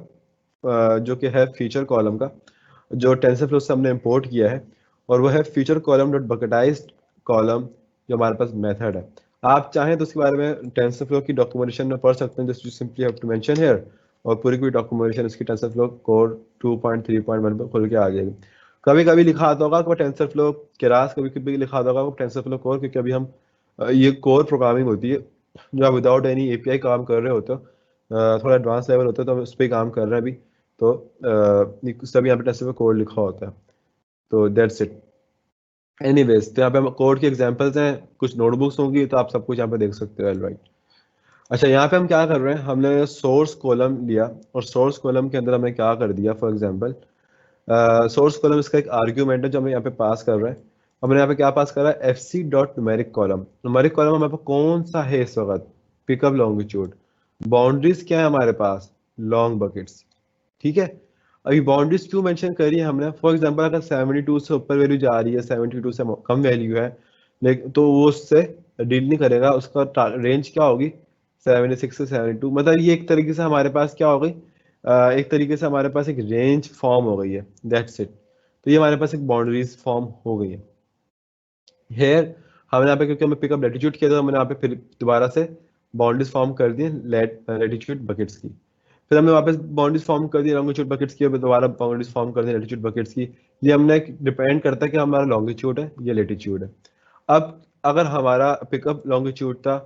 जो कि है फीचर कॉलम का, जो टेंसरफ्लो से हमने इंपोर्ट किया है, और वो है फीचर कॉलम डॉट बकेटाइज्ड कॉलम, जो हमारे पास मेथड है। आप चाहें तो उसके बारे में टेंसरफ्लो की डॉक्यूमेंटेशन में पढ़ सकते हैं, just you simply have to mention here, और पूरी पूरी डॉक्यूमेंटेशन इसकी टेंसरफ्लो कोर 2.3.1 पे खुल के आ जाएगी। कभी कभी लिखा आता होगा कि टेंसरफ्लो केरास, कभी कभी लिखा आता होगा टेंसरफ्लो कोर, क्योंकि अभी हम ये कोर प्रोग्रामिंग होती है जो आप विदाउट एनी एपीआई काम कर रहे होते हो, थोड़ा एडवांस लेवल होता है, तो हम उस पर काम कर रहे हैं अभी। तो सब यहाँ पे टेंसरफ्लो कोड लिखा होता है। तो दैट्स इट। एनीवेज, तो यहाँ पे हम कोड के एग्जांपल्स हैं, कुछ नोटबुक्स होंगी, तो आप सब कुछ यहाँ पे देख सकते हो। राइट। अच्छा, यहाँ पे हम क्या कर रहे हैं, हमने सोर्स कॉलम लिया और सोर्स कॉलम के अंदर हमने क्या कर दिया, फॉर एग्जांपल सोर्स कॉलम इसका एक आर्ग्यूमेंट है जो हमें यहाँ पे पास कर रहे हैं। हमने यहाँ पे क्या पास करा है, F C dot numeric column. Numeric column हमारे पास कौन सा है इस वक्त, पिकअप लॉन्गिट्यूड। बाउंड्रीज क्या है हमारे पास, लॉन्ग बकेट्स। ठीक है। अभी बाउंड्रीज क्यों मेंशन करी है हमने, फॉर एग्जांपल अगर 72 से ऊपर वैल्यू जा रही है, 72 से कम वैल्यू है, लेकिन तो वो उससे डील नहीं करेगा, उसका रेंज क्या होगी, 76 से 72। मतलब ये एक तरीके से हमारे पास क्या हो गई, एक तरीके से हमारे पास एक रेंज फॉर्म हो गई है, दैट्स इट। तो ये हमारे पास एक बाउंड्रीज फॉर्म हो गई है। हेयर हमने यहाँ पे, क्योंकि हमें पिकअप लेटीट्यूड किया था, हमने यहाँ पे फिर दोबारा से बाउंड्रीज फॉर्म कर दी लेटीट्यूड बकेट्स की। फिर हमने वापस बाउंड्रीज फॉर्म कर दी लॉन्गिट्यूड बकेट्स की, और दोबारा बाउंड्रीज फॉर्म कर दी लेटीट्यूड बकेट्स की। ये हमने डिपेंड करता है कि हमारा लॉन्गिट्यूड है या लेटीट्यूड है। अब अगर हमारा पिकअप लॉन्गिट्यूड था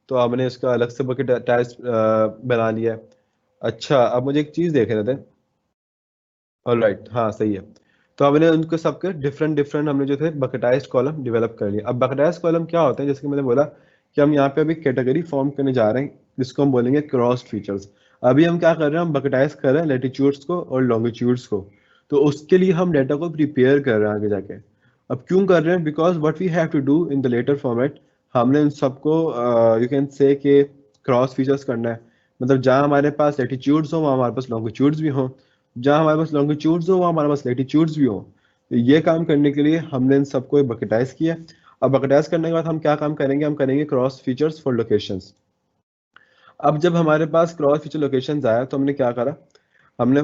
तो हमने इसका अलग से बकेट अटैच बना लिया है। अच्छा, अब मुझे एक चीज देख रहे थे। ऑलराइट, हाँ सही है। तो हमने उनको सबके डिफरेंट डिफरेंट हमने जो थे बकेटाइज्ड कॉलम डेवलप कर लिए। अब बकेटाइज्ड कॉलम क्या होते हैं, जैसे कि मैंने बोला कि हम यहाँ पे अभी कैटेगरी फॉर्म करने जा रहे हैं, जिसको हम बोलेंगे क्रॉस फीचर्स। अभी हम क्या कर रहे हैं, हम बकेटाइज कर रहे हैं लेटीट्यूड्स को और लॉन्गिट्यूड्स को। तो उसके लिए हम डेटा को प्रिपेयर कर रहे हैं आगे जाके। अब क्यों कर रहे हैं, because what we have to do in the later format, हमने उन सबको यू कैन से कि क्रॉस फीचर्स करना है। मतलब जहाँ हमारे पास लेटीट्यूड्स हो वहाँ हमारे पास लॉन्गिट्यूड्स भी हों, जहाँ हमारे पास लॉन्गिट्यूड्स हो वहाँ हमारे पास लेटीट्यूड्स भी हो। तो ये काम करने के लिए हमने इन सबको बकेटाइज किया। अब बकेटाइज करने के बाद हम क्या काम करेंगे, हम करेंगे क्रॉस फीचर्स फॉर लोकेशंस। अब जब हमारे पास क्रॉस फीचर लोकेशंस आया तो हमने क्या करा, हमने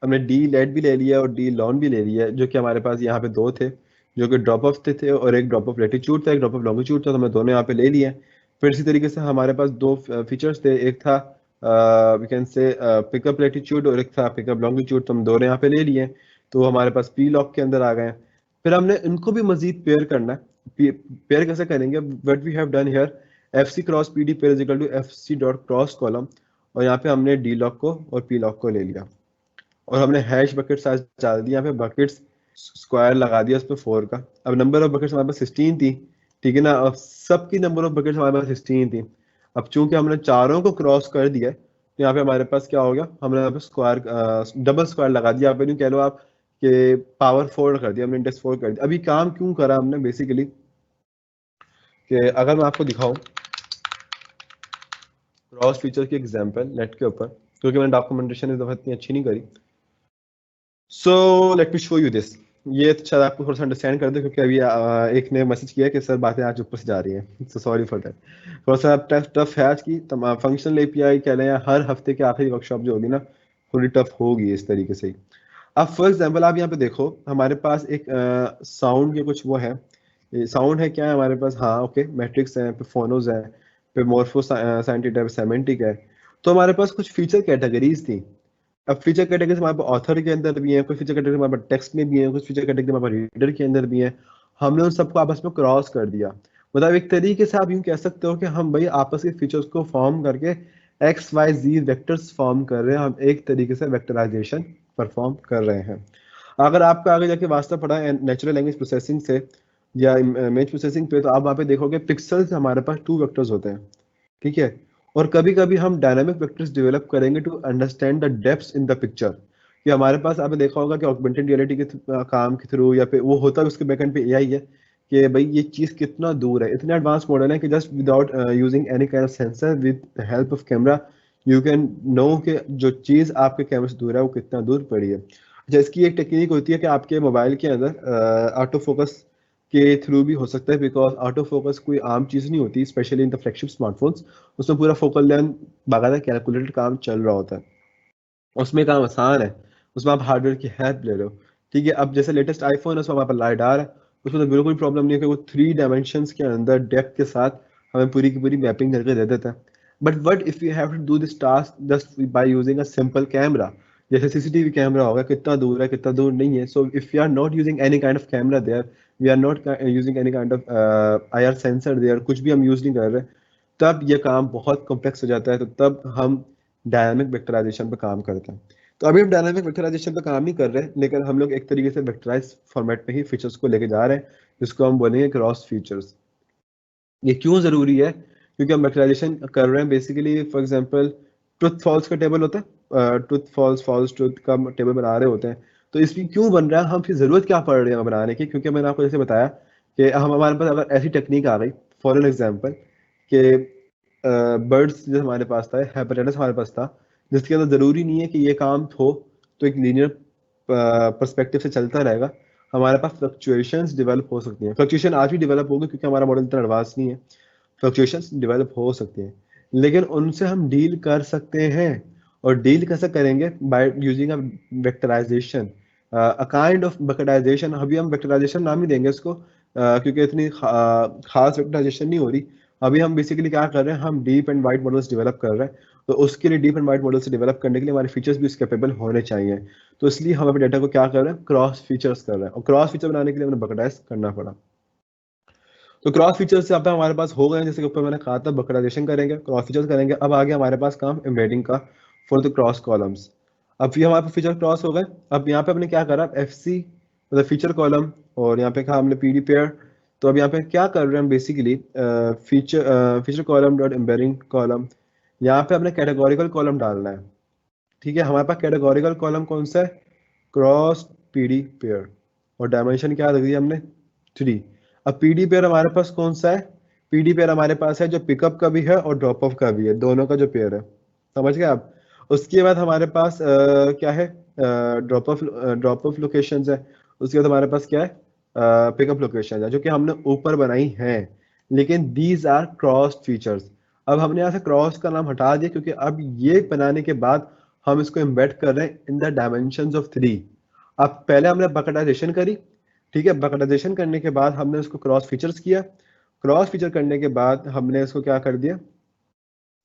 हमने डी लेट भी ले लिया और डी लॉन भी ले लिया, जो कि हमारे पास यहाँ पे दो थे, जो कि ड्रॉप ऑफ थे और एक ड्रॉप ऑफ लेटीट्यूड था, एक ड्रॉप ऑफ लॉन्गिट्यूड था, तो हमने दोनों यहाँ पे ले लिए। फिर इसी तरीके से हमारे पास दो फीचर्स थे, एक था we can say pickup latitude और एक था पिकअप लॉन्गिट्यूड, तो हम दोनों यहाँ पे ले लिए। तो हमारे पास पी लॉक के अंदर आ गए। फिर हमने इनको भी मजीद पेयर करना है। पेयर कैसे करेंगे, what we have done here, F C cross P D pair is equal to F C dot cross column, और यहाँ पे हमने डी लॉक को और पी लॉक को ले लिया, और हमने हैश बकेट साइज डाल दिया, यहाँ पे बकेट्स स्क्वायर लगा दिया उस पर 4 का। अब नंबर ऑफ बकेट्स हमारे पास 16 थी, ठीक है ना, अब सबकी नंबर ऑफ बकेट्स हमारे पास 16 थी। अब चूंकि हमने चारों को क्रॉस कर दिया तो यहाँ पे हमारे पास क्या हो गया, हमने यहाँ पे स्क्वायर डबल स्क्वायर लगा दिया, आप यूँ कह लो आप कि पावर 4 कर दिया हमने, इंडेक्स 4 कर दिया। अभी काम क्यों करा हमने, बेसिकली कि अगर मैं आपको दिखाऊं क्रॉस फीचर की एग्जांपल नेट के ऊपर, क्योंकि मैंने डॉक्यूमेंटेशन इस दफा इतनी अच्छी नहीं करी। So let me show you this. ये तो शायद आपको थोड़ा सा अंडरस्टैंड कर दे, क्योंकि अभी एक ने मैसेज किया कि सर बातें आज ऊपर से जा रही हैं, सो सॉरी फॉर दैट। थोड़ा सा टफ टफ है आज की तमाम फंक्शनल एपीआई कह लें, या हर हफ्ते के आखिरी वर्कशॉप जो होगी ना, थोड़ी टफ होगी इस तरीके से ही। अब फॉर एग्जांपल आप यहाँ पे देखो, हमारे पास एक साउंड के कुछ वो है, साउंड है क्या है हमारे पास, हाँ ओके, मैट्रिक्स है, पे फोनोज है, पे मोर्फो साइंटिक है, सेमेंटिक है। तो हमारे पास कुछ फीचर कैटेगरीज थी। अब फीचर कैटेगरी हमारे पास ऑथर के अंदर भी है, कुछ फीचर कैटेगरी हमारे पास टेक्स्ट में भी है, कुछ फीचर कैटेगरी हमारे पास रीडर के अंदर भी है। हमने उन सबको आपस में क्रॉस कर दिया। मतलब एक तरीके से आप यूं कह सकते हो कि हम भाई आपस के फीचर्स को फॉर्म करके एक्स वाई जी वेक्टर्स फॉर्म कर रहे हैं, हम एक तरीके से वेक्टराइजेशन परफॉर्म कर रहे हैं। अगर आपका आगे जाके वास्ता पड़ा है नेचुरल लैंग्वेज प्रोसेसिंग से या इमेज प्रोसेसिंग पे, तो आप वहाँ पे देखोगे पिक्सल्स हमारे पास 2 वेक्टर्स होते हैं, ठीक है। और कभी कभी हम डायनामिक वेक्टर्स डेवलप करेंगे to understand the depths in the picture, कि हमारे पास आपने देखा होगा कि ऑगमेंटेड रियलिटी के काम के थ्रू या फिर वो होता है उसके बैकएंड पे एआई है, कि भाई ये चीज कितना दूर है, इतने एडवांस मॉडल है कि just without using any kind of sensor with help of camera you can know कि जो चीज आपके कैमरे से दूर है वो कितना दूर पड़ी है। अच्छा, इसकी एक टेक्निक होती है कि आपके मोबाइल के अंदर ऑटो फोकस के थ्रू भी हो सकता है, बिकॉज ऑटो फोकस कोई आम चीज़ नहीं होती, specially in the flagship smartphones. उसमें पूरा फोकल लेंथ बाकायदा कैलकुलेटेड काम चल रहा होता है, उसमें काम आसान है, उसमें आप हार्डवेयर की हेल्प ले लो। ठीक है, अब जैसे लेटेस्ट आईफोन है उसमें हमारे पास लाइडार है, उसमें तो बिल्कुल प्रॉब्लम नहीं है कि वो 3 डायमेंशंस के अंदर डेप्थ के साथ हमें पूरी की पूरी मैपिंग करके दे देता है। But what if you have to do this task just by using a simple camera, जैसे सीसीटीवी कैमरा होगा, कितना दूर है कितना दूर नहीं है। So if you are not using any kind of camera there, we are not using any kind of IR sensor there, कुछ भी हम यूज नहीं कर रहे, तब ये काम बहुत कॉम्प्लेक्स हो जाता है। तो तब हम डायनामिक वेक्टराइजेशन पे काम करते हैं। तो अभी हम डायनामिक वेक्टराइजेशन पे काम नहीं कर रहे, लेकिन हम लोग एक तरीके से वेक्टराइज फॉर्मेट में ही फीचर्स को लेके जा रहे हैं, जिसको हम बोलेंगे क्रॉस फीचर्स। ये क्यों जरूरी है? क्योंकि हम वेक्टराइजेशन कर रहे हैं basically, for example truth false का टेबल होता है, ट्रुथ फॉल्स फॉल्स ट्रुथ का टेबल बना रहे होते हैं। तो इसकी क्यों बन रहा है, हम फिर जरूरत क्या पड़ रही है बनाने की? क्योंकि मैंने आपको जैसे बताया कि हम हमारे पास अगर ऐसी टेक्निक आ गई, फॉर एन एग्जाम्पल, कि बर्ड्स जो हमारे पास था, हेपेटाइटिस हमारे पास था, जिसके अंदर जरूरी नहीं है कि ये काम हो तो एक लीनियर पर्सपेक्टिव से चलता रहेगा। हमारे पास फ्लक्चुएशंस डेवलप हो सकती हैं। फ्लक्चुएशन आज भी डेवलप होगी क्योंकि हमारा मॉडल इतना एडवांस नहीं है। फ्लक्चुएशंस डेवलप हो सकती हैं, लेकिन उनसे हम डील कर सकते हैं। और डील कैसे करेंगे? By using a vectorization, a kind of bucketization. अभी हम वेक्टराइजेशन नाम ही देंगे इसको, क्योंकि इतनी खास वेक्टराइजेशन नहीं हो रही। अभी हम बेसिकली क्या कर रहे हैं, हम deep and wide models develop कर रहे हैं। तो उसके लिए deep and wide models develop करने के लिए हमारे फीचर्स भी कैपेबल होने चाहिए। तो इसलिए हम अपने डेटा को क्या कर रहे हैं, क्रॉस फीचर्स कर रहे हैं। और क्रॉस फीचर बनाने के लिए हमें बकेटाइज करना पड़ा। तो क्रॉस फीचर्स से अब हमारे पास हो गए, जैसे कि ऊपर मैंने कहा था, बकेटाइजेशन करेंगे, क्रॉस फीचर्स करेंगे। अब आगे हमारे पास काम एम्बेडिंग का फॉर द क्रॉस कॉलम्स। अब ये हमारे पास फीचर क्रॉस हो गए। अब यहाँ पे हमने क्या करा, FC मतलब फीचर कॉलम, और यहाँ पे कहा हमने PD पेयर। तो अब यहाँ पे क्या कर रहे हैं हम basically, feature column dot embedding column, यहाँ पे हमने कैटेगोरिकल कॉलम डालना है। ठीक है, हमारे पास कैटेगोरिकल कॉलम कौन सा है, क्रॉस PD पेयर, और डायमेंशन क्या रख दिया हमने, 3। अब PD पेयर हमारे पास कौन सा है, PD पेयर हमारे पास है जो पिकअप का भी है और ड्रॉप ऑफ का भी है, दोनों का जो पेयर है। समझ गए आप? उसके बाद हमारे पास क्या है, ड्रॉप ऑफ लोकेशन है। उसके बाद हमारे पास क्या है, पिकअप लोकेशन है, जो कि हमने ऊपर बनाई है। लेकिन दीज आर क्रॉस फीचर्स। अब हमने यहाँ से क्रॉस का नाम हटा दिया, क्योंकि अब ये बनाने के बाद हम इसको एम्बेड कर रहे हैं इन द डायमेंशंस ऑफ 3। अब पहले हमने बकेटाइजेशन करी, ठीक है, बकेटाइजेशन करने के बाद हमने उसको क्रॉस फीचर्स किया। क्रॉस फीचर करने के बाद हमने इसको क्या कर दिया,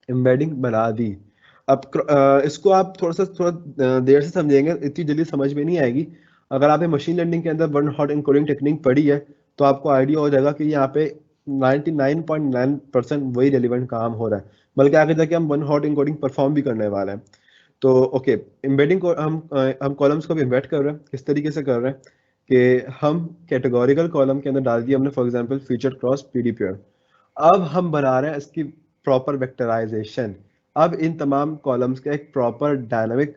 एम्बेडिंग बना दी। अब इसको आप थोड़ा देर से समझेंगे, इतनी जल्दी समझ में नहीं आएगी। अगर आपने मशीन लर्निंग के अंदर वन हॉट एनकोडिंग टेक्निक पढ़ी है, तो आपको आइडिया हो जाएगा कि यहाँ पे 99.9% वही रेलिवेंट काम हो रहा है, बल्कि आगे जाके हम वन हॉट एनकोडिंग परफॉर्म भी करने वाले हैं। तो ओके, एम्बेडिंग को हम कॉलम्स को भी एम्बेड कर रहे हैं। किस तरीके से कर रहे हैं कि हम कैटेगोरिकल कॉलम के अंदर डाल दिया हमने, for example feature cross PD pair. अब हम बना रहे हैं इसकी प्रॉपर वेक्टराइजेशन। अब इन तमाम कॉलम्स का एक प्रॉपर डायनामिक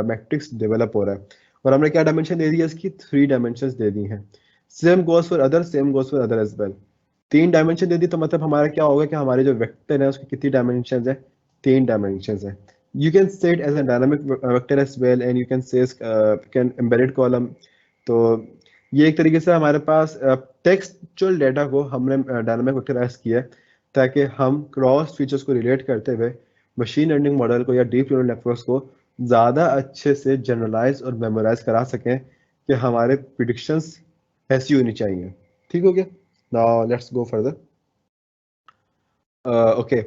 मैट्रिक्स डेवलप हो रहा है। और हमने क्या डायमेंशन दे दी है इसकी, 3 डायमेंशंस दे दी हैं। Same goes for other, same goes for other as well. 3 dimension दे दी, तो मतलब हमारा क्या होगा कि हमारे जो वेक्टर है उसकी कितनी डायमेंशन है, 3 डायमेंशन है। You can say it as a dynamic vector as well, and you can say can embedded column. तो ये एक तरीके से हमारे पास टेक्सचुअल डेटा को हमने डायनामिक वेक्टराइज किया है, ताकि हम क्रॉस फीचर्स को रिलेट करते हुए मशीन लर्निंग मॉडल को या डीप न्यूरल नेटवर्क्स को ज़्यादा अच्छे से जनरलाइज और मेमोराइज करा सकें कि हमारे प्रिडिक्शंस ऐसी होनी चाहिए। ठीक हो गया? Now let's go further. Okay,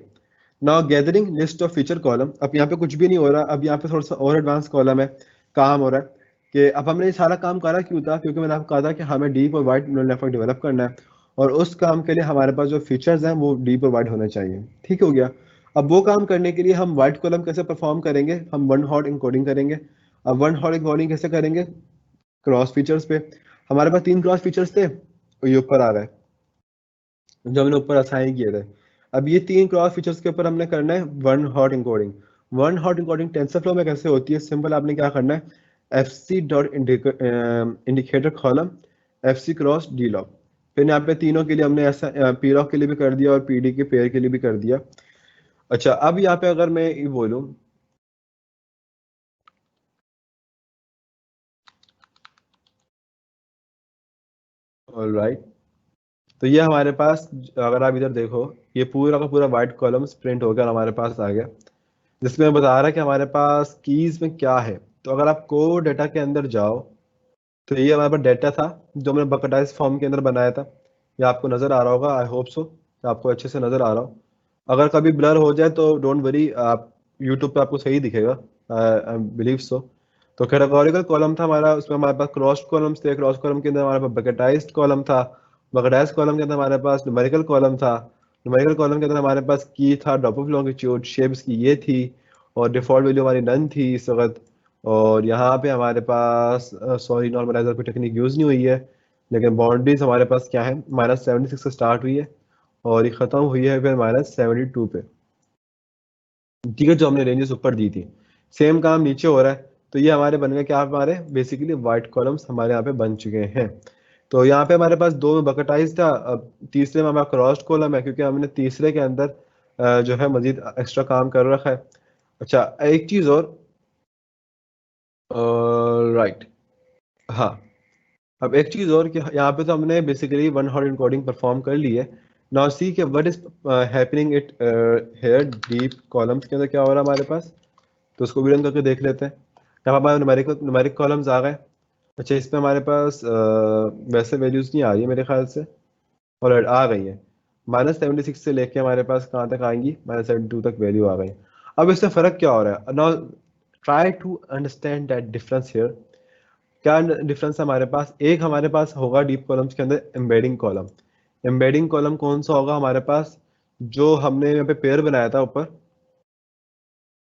now gathering list of feature column. अब यहाँ पे कुछ भी नहीं हो रहा, अब यहाँ पे थोड़ा सा और एडवांस कॉलम है, काम हो रहा है कि अब हमने ये सारा काम करा क्यों था, क्योंकि मैंने आपको कहा था कि हमें डीप और वाइड न्यूरल नेटवर्क डेवलप करना है, और उस काम के लिए हमारे पास जो फीचर्स हैं वो डीप और वाइड होने चाहिए। ठीक हो गया? अब वो काम करने के लिए हम वाइड कॉलम कैसे परफॉर्म करेंगे, हम वन हॉट इनकोडिंग करेंगे। अब वन हॉट इनकोडिंग कैसे करेंगे, क्रॉस फीचर्स पे। हमारे पास 3 क्रॉस फीचर्स थे, और ये ऊपर आ रहा है जो हमने ऊपर असाइन किए थे। अब ये 3 क्रॉस फीचर्स के ऊपर हमने करना है one hot encoding. One hot encoding TensorFlow में कैसे होती है, सिंपल, आपने क्या करना है, FC dot indicator column FC cross D log. फिर यहाँ पे तीनों के लिए हमने ऐसा P लॉग के लिए भी कर दिया और PD के पेयर के लिए भी कर दिया। अच्छा, अब यहाँ पे अगर मैं ये बोलूँ, ऑलराइट, तो ये हमारे पास, अगर आप इधर देखो, ये पूरा का पूरा वाइट कॉलम प्रिंट होकर हमारे पास आ गया, जिसमें बता रहा है कि हमारे पास कीज में क्या है। तो अगर आप कोड डाटा के अंदर जाओ, तो ये हमारे पास डेटा था जो हमने बकेटाइज फॉर्म के अंदर बनाया था। ये आपको नजर आ रहा होगा, आई होप सो आपको अच्छे से नजर आ रहा हो। अगर कभी ब्लर हो जाए तो डोंट वरी, आप यूट्यूब पे आपको सही दिखेगा, आई बिलीव सो। तो कैटेगोरिकल कॉलम था हमारा, उसमें हमारे पास क्रॉस कॉलम्स थे, क्रॉस कॉलम के अंदर हमारे पास बकेटाइज्ड कॉलम था, बकेटाइज्ड कॉलम के अंदर हमारे पास न्यूमेरिकल कॉलम था, न्यूमेरिकल कॉलम के अंदर हमारे पास की था, ड्रॉप ऑफ लॉन्गिट्यूड, शेप्स की ये थी, और डिफॉल्ट वैल्यू हमारी नन थी इस वक्त। और यहाँ पे हमारे पास सॉरी नॉर्मलाइजर की टेक्निक यूज़ नहीं हुई है, लेकिन बाउंड्रीज हमारे पास क्या है, -76 से स्टार्ट हुई है और ये ख़त्म हुई है फिर -72 पे। ठीक है, जो हमने रेंजेस ऊपर दी थी, सेम काम नीचे हो रहा है। तो ये हमारे बन गए क्या, हमारे बेसिकली वाइट कॉलम्स हमारे यहाँ पे बन चुके हैं। तो यहाँ पे हमारे पास दो में बकेटाइज था, अब तीसरे में हमारा क्रॉस्ड कॉलम है क्योंकि हमने तीसरे के अंदर जो है मजीद एक्स्ट्रा काम कर रखा है। अच्छा, एक चीज़ और, राइट, हाँ, अब एक चीज और कि यहाँ पे तो हमने basically one hot encoding perform कर ली है। नाउ सी के what is happening it here deep columns के अंदर क्या हो रहा है हमारे पास। तो उसको भी रन करके देख लेते हैं। यहाँ हमारे न्यूमेरिक कॉलम्स आ गए। अच्छा, इसमें हमारे पास वैसे वैल्यूज नहीं आ रही है मेरे ख्याल से, और आ गई है। -76 से लेके हमारे पास कहाँ तक आएंगी, -72 तक वैल्यू आ गई। अब इससे फर्क क्या हो रहा है, now try to understand that difference here. क्या डिफरेंस है हमारे पास, एक हमारे पास होगा डीप कॉलम्स के अंदर एम्बेडिंग कॉलम। एम्बेडिंग कॉलम कौन सा होगा हमारे पास, जो हमने यहाँ पे पेयर बनाया था ऊपर,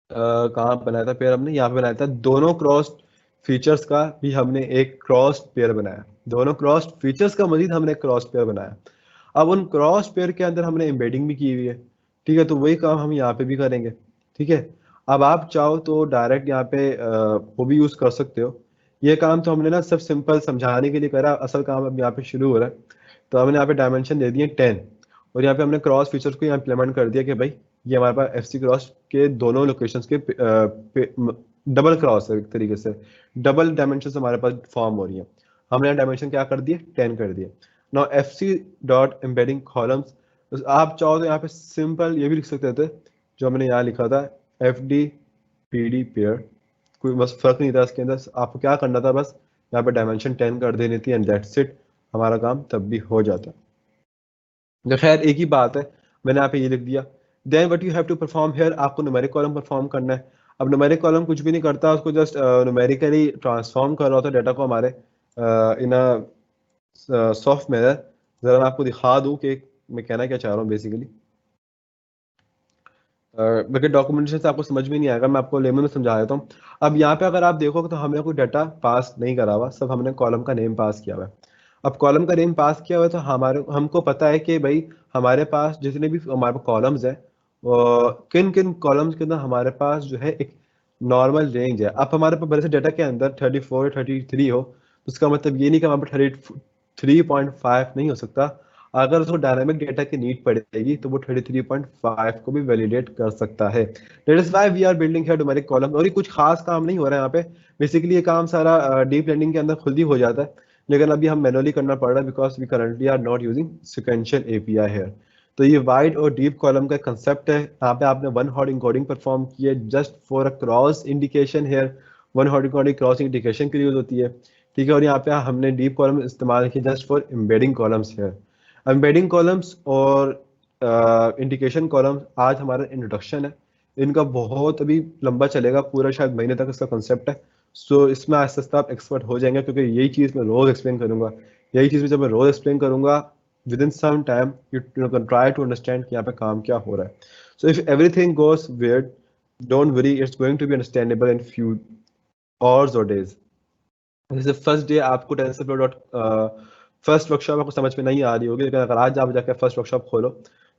कहाँ बनाया था पेयर, हमने यहाँ पे बनाया था दोनों क्रॉस फीचर्स का भी हमने एक क्रॉस पेयर बनाया, दोनों क्रॉस फीचर्स का मजीद हमने क्रॉस पेयर बनाया। अब उन क्रॉस पेयर के अंदर हमने एम्बेडिंग भी की हुई है। ठीक है, तो वही काम हम यहाँ पे भी करेंगे। ठीक है, अब आप चाहो तो डायरेक्ट यहाँ पे वो भी यूज कर सकते हो। ये काम तो हमने ना सब सिंपल समझाने के लिए करा, असल काम अब यहाँ पे शुरू हो रहा है। तो हमने यहाँ पे डायमेंशन दे दिए 10, और यहाँ पे हमने क्रॉस फीचर्स को यहाँ इम्प्लीमेंट कर दिया कि भाई ये हमारे पास एफ सी क्रॉस के दोनों लोकेशंस के डबल क्रॉस है, एक तरीके से डबल डायमेंशन हमारे पास फॉर्म हो रही है। हमने डायमेंशन क्या कर दिए, 10 कर दिए। Now F C dot embedding columns, आप चाहो तो यहाँ पे सिंपल ये भी लिख सकते थे जो हमने यहाँ लिखा था, F D P D pair. कोई बस फर्क नहीं था इसके अंदर, आपको क्या करना था, बस यहाँ पे डायमेंशन 10 कर देनी थी एंड दैट्स इट, हमारा काम तब भी हो जाता। जो खैर एक ही बात है, मैंने यहाँ पे ये लिख दिया। Then what you have to perform here, आपको न्यूमेरिक कॉलम परफॉर्म करना है। अब न्यूमेरिक कॉलम कुछ भी नहीं करता, उसको जस्ट न्यूमेरिकली ट्रांसफॉर्म कर रहा होता है डाटा को हमारे इन अ सॉफ्ट मैनर। जरा मैं आपको दिखा दूं कि मैं कहना क्या चाह रहा हूँ बेसिकली। बल्कि डॉक्यूमेंटेशन से आपको समझ में नहीं आएगा, मैं आपको लेमन में समझा देता हूँ। अब यहाँ पे अगर आप देखोगे तो हमने कोई डाटा पास नहीं करा हुआ, सब हमने कॉलम का नेम पास किया हुआ है। अब कॉलम का नेम पास किया हुआ है तो हमारे हमको पता है कि भाई हमारे पास जितने भी हमारे पास कॉलम्स हैं, किन किन कॉलम्स के अंदर हमारे पास जो है एक नॉर्मल रेंज है। अब हमारे पास बड़े से डाटा के अंदर 34 33 हो, तो उसका मतलब ये नहीं कि हमारे पास 33.5 नहीं हो सकता। अगर उसको डायनामिक डेटा की नीड पड़ेगी तो वो 33.5 को भी वैलिडेट कर सकता है। That is why we are building here numeric column. और ये कुछ खास काम नहीं हो रहा है यहाँ पे, बेसिकली ये काम सारा डीप लर्निंग के अंदर खुद ही हो जाता है, लेकिन अभी हम मैनुअली करना पड़ रहा है because we currently are not using sequential API here. तो ये वाइड और डीप कॉलम का कंसेप्ट है। यहाँ पे आपने वन हॉट इनकोडिंग परफॉर्म की है just for a cross indication here. One hot encoding cross indication के लिए यूज होती है। ठीक है, और यहाँ पे हमने डीप कॉलम इस्तेमाल किया just for embedding columns here. Embedding columns और इंडिकेशन कॉलम्स आज हमारा इंट्रोडक्शन है। इनका बहुत अभी लंबा चलेगा, पूरा शायद महीने तक इसका कंसेप्ट है। सो इसमें आस्ते आस्ते आप एक्सपर्ट हो जाएंगे क्योंकि यही चीज़ मैं रोज एक्सप्लेन करूंगा। यही चीज़ में जब मैं रोज एक्सप्लेन करूंगा, within some time you can try to understand कि यहाँ पे काम क्या हो रहा है। So if everything goes weird, don't worry, it's going to be understandable in few hours और डेज। जैसे फर्स्ट डे आपको टेंसरफ्लो डॉट फर्स्ट वर्कशॉप आपको समझ में नहीं आ रही होगी, लेकिन अगर आज आप जाकर फर्स्ट वर्कशॉप खोलो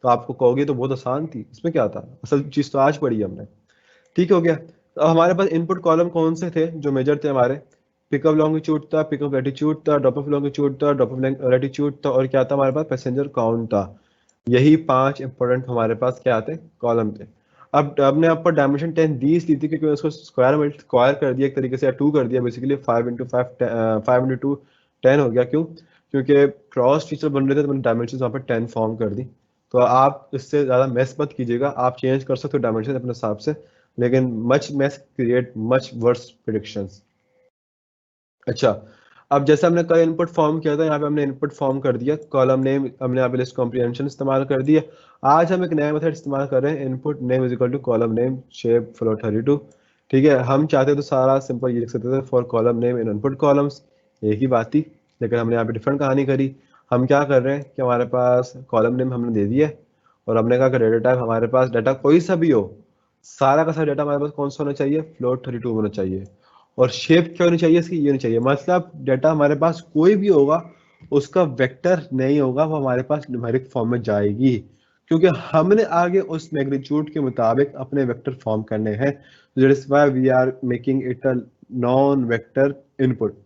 तो आपको कहोगे तो बहुत आसान थी, इसमें क्या था, असल चीज़ तो आज पढ़ी हमने। ठीक हो गया। तो अब हमारे पास इनपुट कॉलम कौन से थे जो मेजर थे हमारे, पिकअप लॉन्गिट्यूड था, पिकअप लैटिट्यूड था, ड्रॉप ऑफ लॉन्गिट्यूड था, ड्रॉप ऑफ लैटिट्यूड था, और क्या था हमारे पास, पैसेंजर काउंट था। यही 5 इंपॉर्टेंट हमारे पास क्या थे, कॉलम थे। अब हमने आपको डायमेंशन 10 दी दी थी क्योंकि उसको स्क्वायर कर दिया एक तरीके से, या 2 कर दिया बेसिकली, 5 × 10 हो गया। क्यों, क्योंकि क्रॉस फीचर बन रहे थे तो मैंने डायमेंशन वहाँ पर 10 फॉर्म कर दी। तो आप इससे ज़्यादा मेस मत कीजिएगा, आप चेंज कर सकते हो डायमेंशन अपने हिसाब से, लेकिन much mess create much worse predictions. अच्छा, अब जैसे हमने कल इनपुट फॉर्म किया था, यहाँ पे हमने इनपुट फॉर्म कर दिया, कॉलम नेम हमने यहाँ पे लिस्ट कॉम्प्रिहेंशन इस्तेमाल कर दिया। आज हम एक नया मेथड इस्तेमाल कर रहे हैं, input name is equal to column name shape float 32। ठीक है, हम चाहते तो सारा सिंपल ये लिख सकते थे, for column name in input columns, एक ही बात थी, लेकिन हमने यहाँ पे डिफरेंट कहानी करी। हम क्या कर रहे हैं कि हमारे पास कॉलम नेम हमने दे दिया है, और हमने कहा कि डेटा टाइप हमारे पास डाटा कोई सा भी हो, सारा का सारा डाटा हमारे पास कौन सा होना चाहिए, फ्लोट 32 होना चाहिए। और शेप क्या होनी चाहिए इसकी, ये होनी चाहिए, मतलब डाटा हमारे पास कोई भी होगा उसका वेक्टर नहीं होगा, वो हमारे पास न्यूमेरिक फॉर्म में जाएगी, क्योंकि हमने आगे उस मैग्नीट्यूड के मुताबिक अपने वेक्टर फॉर्म करने हैं। That is why we are making it a non vector input.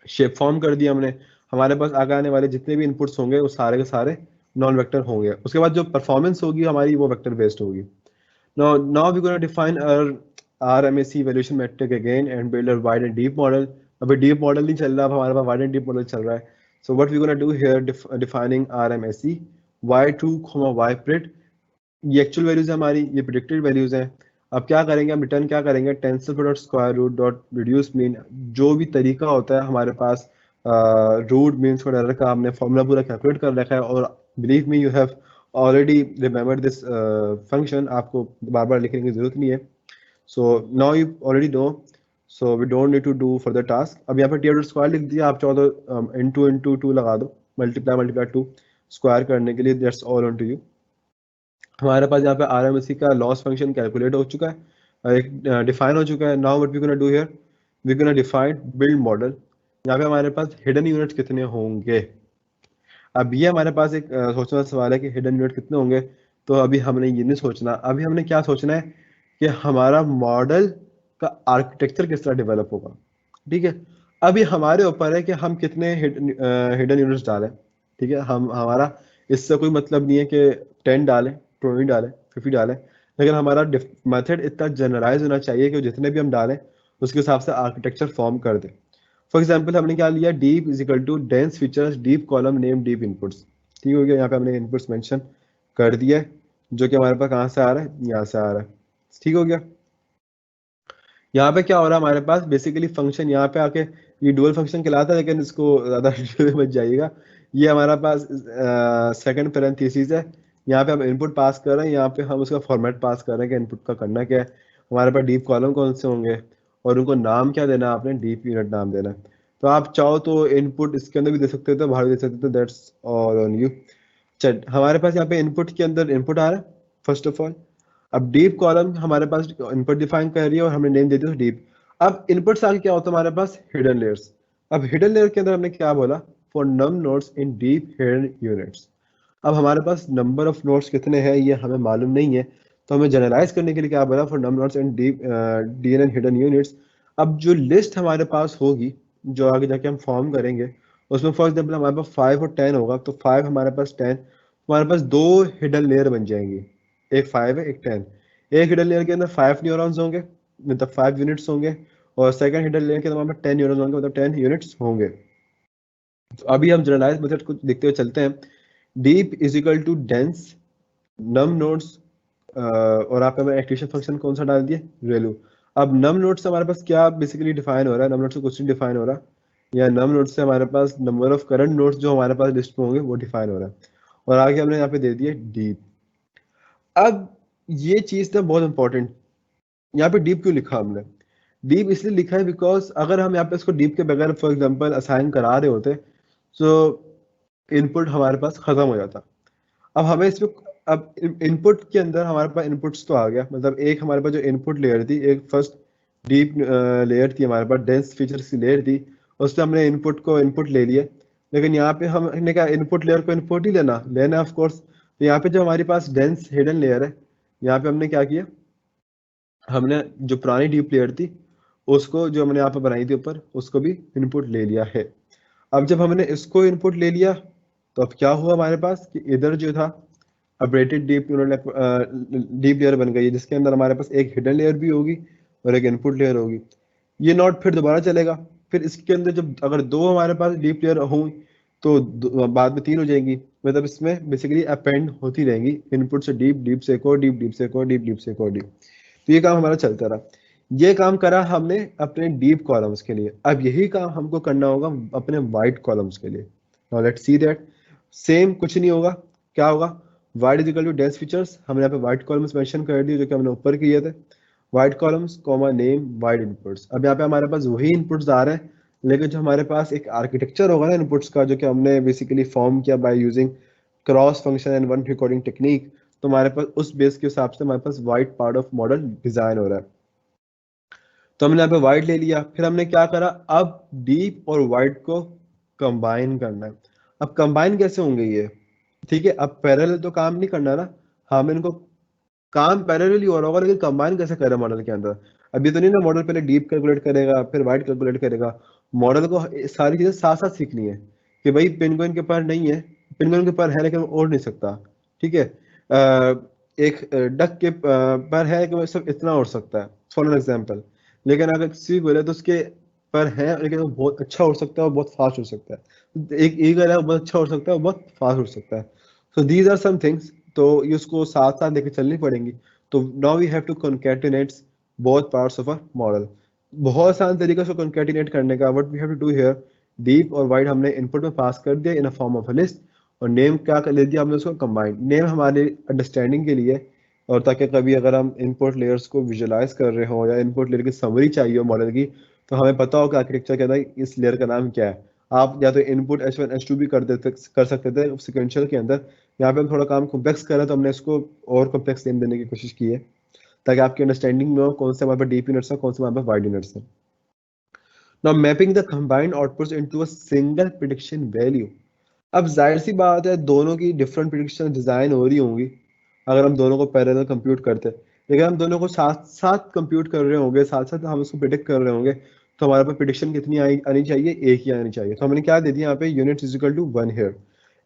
Shape form कर दिया हमने, हमारे पास आगे आने वाले जितने भी इनपुट्स होंगे वो सारे के सारे नॉन वेक्टर होंगे। उसके बाद जो परफॉर्मेंस होगी हमारी वो वेक्टर बेस्ड होगी। Now we're going to define our RMSE evaluation metric again and build a wide and deep model. अभी deep model नहीं चल रहा, अब हमारे पास wide and deep model चल रहा है। So what we're going to do here, defining RMSE, y2, ypred, ये actual values है हमारी, ये predicted values हैं। अब क्या करेंगे, हम रिटर्न क्या करेंगे, TensorFlow dot square root dot reduce mean, जो भी तरीका होता है हमारे पास रूट मीन स्क्वायर एरर का, हमने फॉर्मूला पूरा कैलकुलेट कर रखा है, और believe me you have already remember this function, आपको बार बार लिखने की जरूरत नहीं है। So now you already know, so we don't need to do further task. अब यहाँ पर टी डॉट स्क्वायर लिख दिया, आप चाहो तो इंटू टू लगा दो, मल्टीप्लाई टू स्क्वायर करने के लिए, that's all on to you. हमारे पास यहाँ पे RMSE का लॉस फंक्शन कैलकुलेट हो चुका है, एक डिफाइन हो चुका है। Now what we gonna do here, we gonna define build model. यहाँ पे हमारे पास हिडन यूनिट्स कितने होंगे, अब ये हमारे पास एक सोचने वाला सवाल है कि हिडन यूनिट कितने होंगे। तो अभी हमने ये नहीं सोचना, अभी हमने क्या सोचना है कि हमारा मॉडल का आर्किटेक्चर किस तरह डेवलप होगा। ठीक है, अभी हमारे ऊपर है कि हम कितने हिडन यूनिट्स डालें। ठीक है, हम हमारा इससे कोई मतलब नहीं है कि 10 डालें, 20 डालें, 50 डालें, लेकिन हमारा मेथड इतना जनरलाइज होना चाहिए कि जितने भी हम डालें उसके हिसाब से आर्किटेक्चर फॉर्म कर दे। फॉर एग्जाम्पल हमने क्या लिया, deep is equal to dense features deep column name deep inputs. ठीक हो गया, यहाँ पे हमने इनपुट्स मेंशन कर दिया है, जो कि हमारे पास कहाँ से आ रहा है, यहाँ से आ रहा है। ठीक हो गया, यहाँ पे क्या हो रहा है हमारे पास, बेसिकली फंक्शन यहाँ पे आके ये डुअल फंक्शन कहलाता है, लेकिन इसको ज़्यादा मत जाइएगा। ये हमारा पास सेकंड पैरेंथेसिस है, यहाँ पे हम इनपुट पास कर रहे हैं, यहाँ पे हम उसका फॉर्मेट पास कर रहे हैं कि इनपुट का करना क्या है। हमारे पास डीप कॉलम कौन से होंगे और उनको नाम क्या देना है, आपने डीप यूनिट नाम देना है। तो आप चाहो तो इनपुट इसके अंदर भी दे सकते हो, बाहर दे सकते हो, दैट्स ऑल ऑन यू। चल हमारे पास यहाँ पे इनपुट के अंदर इनपुट आ रहा है फर्स्ट ऑफ ऑल। अब डीप कॉलम हमारे पास इनपुट डिफाइन कर रही है और हमने नेम दे दिया डीप। अब इनपुट से आगे क्या होता है हमारे पास, हिडन लेयर्स। अब हिडन लेयर के अंदर हमने क्या बोला, for num nodes in deep hidden units. अब हमारे पास नंबर ऑफ नोड्स कितने हैं ये हमें मालूम नहीं है, तो हमें जनरलाइज करने के लिए क्या बोला, for num nodes in deep DNN hidden units. अब जो लिस्ट हमारे पास होगी, जो आगे जाके हम फॉर्म करेंगे, उसमें फॉर एग्जाम्पल हमारे पास 5 और 10 होगा, तो 5 हमारे पास 10, हमारे पास दो हिडन लेयर बन जाएंगी, एक 5 है एक 10। एक हिडन लेयर के अंदर 5 न्यूरॉन्स होंगे, मतलब 5 यूनिट्स होंगे, और सेकंड हिडन लेयर के अंदर हमारे पास 10 न्यूरॉन्स होंगे, मतलब 10 यूनिट्स होंगे। तो अभी हम जनरलाइज मेथड को देखते हुए चलते हैं। Deep is equal to dense num nodes, और आप हमें एक्टिवेशन फंक्शन कौन सा डाल दिए, रेलू। अब नम नोड से हमारे पास क्या बेसिकली डिफाइन हो रहा है, नम नोड से कुछ नहीं डिफाइन हो रहा, या नम नोड से हमारे पास नंबर ऑफ करंट नोड्स जो हमारे पास लिस्ट में होंगे वो डिफाइन हो रहा है, और आगे हमने यहाँ पे दे दिए डीप। अब ये चीज ना बहुत इंपॉर्टेंट, यहाँ पे डीप क्यों लिखा हमने, डीप इसलिए लिखा है बिकॉज अगर हम यहाँ पे इसको डीप के बगैर फॉर एग्जांपल असाइन करा रहे होते तो इनपुट हमारे पास खत्म हो जाता। अब हमें इसमें, अब इनपुट के अंदर हमारे पास इनपुट्स तो आ गया, मतलब एक हमारे पास जो इनपुट लेयर थी, एक फर्स्ट डीप लेयर थी हमारे पास, डेंस फीचर्स की लेयर थी, उससे हमने इनपुट को इनपुट ले लिया। लेकिन यहाँ पे हमने कहा इनपुट लेयर को इनपुट ही लेना ऑफ कोर्स। तो यहाँ पे जो हमारे पास डेंस हिडन लेयर है, यहाँ पे हमने क्या किया, हमने जो पुरानी डीप लेयर थी उसको, जो हमने यहाँ पे बनाई थी ऊपर, उसको भी इनपुट ले लिया है। अब जब हमने इसको इनपुट ले लिया तो अब क्या हुआ हमारे पास कि इधर जो था अपडेटेड डीप डीप लेयर बन गई है, जिसके अंदर हमारे पास एक हिडन लेयर भी होगी और एक इनपुट लेयर होगी। ये नॉट फिर दोबारा चलेगा, फिर इसके अंदर जब अगर दो हमारे पास डीप लेयर हों तो बाद में 3 हो जाएंगी, मतलब इसमें बेसिकली अपेंड होती रहेंगी, इनपुट से डीप, डीप से एक और डीप, डीप से एक और डीप, डीप से एक और डीप। तो ये काम हमारा चलता रहा। ये काम करा हमने अपने डीप कॉलम्स के लिए, अब यही काम हमको करना होगा अपने वाइड कॉलम्स के लिए। Now let's see that same कुछ नहीं होगा, क्या होगा, wide is equal to dense features, हमने यहाँ पे वाइड कॉलम्स मेंशन कर दिए जो कि हमने ऊपर किए थे, wide columns comma name wide inputs. अब यहाँ पे हमारे पास वही इनपुट्स आ रहे हैं, लेकिन जो हमारे पास एक आर्किटेक्चर होगा ना इनपुट्स का, जो कि हमने बेसिकली फॉर्म किया by using cross function and one recording technique, तो हमारे पास उस बेस के हिसाब से हमारे पास wide part of model design हो रहा है। तो हमने यहाँ पे वाइड ले लिया, फिर हमने क्या करा, अब डीप और वाइड को कंबाइन करना है। अब कंबाइन कैसे होंगे ये, ठीक है, अब पैरेलल तो काम नहीं करना ना, हम इनको काम पैरेलली हो रहा होगा, लेकिन कंबाइन कैसे करें मॉडल के अंदर। अभी तो नहीं ना, मॉडल पहले डीप कैलकुलेट करेगा फिर वाइड कैलकुलेट करेगा, मॉडल को सारी चीजें साथ साथ सीखनी है कि भाई पेंगुइन के पास नहीं है, पेंगुइन के पास है लेकिन वो उड़ नहीं सकता, ठीक है, एक डक के पर है कि वो सिर्फ इतना उड़ सकता है फॉर एन एग्जाम्पल, लेकिन अगर किसी बोले तो उसके पर है लेकिन वो बहुत अच्छा उड़ सकता है और बहुत फास्ट उड़ सकता है, एक ईगल है वो बहुत अच्छा उड़ सकता है और बहुत फास्ट उड़ सकता है। So these are some things, तो ये उसको साथ साथ लेके चलनी पड़ेंगी। तो now we have to concatenate both parts of a model. बहुत आसान तरीका से कॉन्कैटिनेट करने का, what we have to do here, deep और वाइड हमने इनपुट में पास कर दिया in a form of a list, और नेम क्या कर ले दिया हमने उसको कंबाइंड, नेम हमारे अंडरस्टैंडिंग के लिए, और ताकि कभी अगर हम इनपुट लेयर्स को विजुलाइज कर रहे हो या इनपुट लेयर की समरी चाहिए हो मॉडल की, तो हमें पता हो कि आर्किटेक्चर के अंदर इस लेयर का नाम क्या है। आप या तो इनपुट H1 H2 भी कर सकते थे सिक्वेंशियल के अंदर, यहाँ पे हम थोड़ा काम कॉम्प्लेक्स कर रहे हैं तो हमने इसको और कॉम्प्लेक्स नेम देने की कोशिश की है, ताकि आपकी अंडरस्टैंडिंग में हो कौन से हमारे पास डीप यूनिट्स है कौन से हमारे पास वाइड यूनिट्स है। Now mapping the combined outputs into a single prediction value. अब जाहिर सी बात है दोनों की डिफरेंट प्रिडिक्शन डिजाइन हो रही होंगी अगर हम दोनों को पैरेलल कंप्यूट करते हैं, लेकिन हम दोनों को साथ साथ कंप्यूट कर रहे होंगे, साथ साथ हम उसको प्रिडिक्ट कर रहे होंगे, तो हमारे पास प्रिडिक्शन कितनी आनी चाहिए, एक ही आनी चाहिए। तो हमने क्या दे दिया यहाँ पे, unit is equal to 1 here,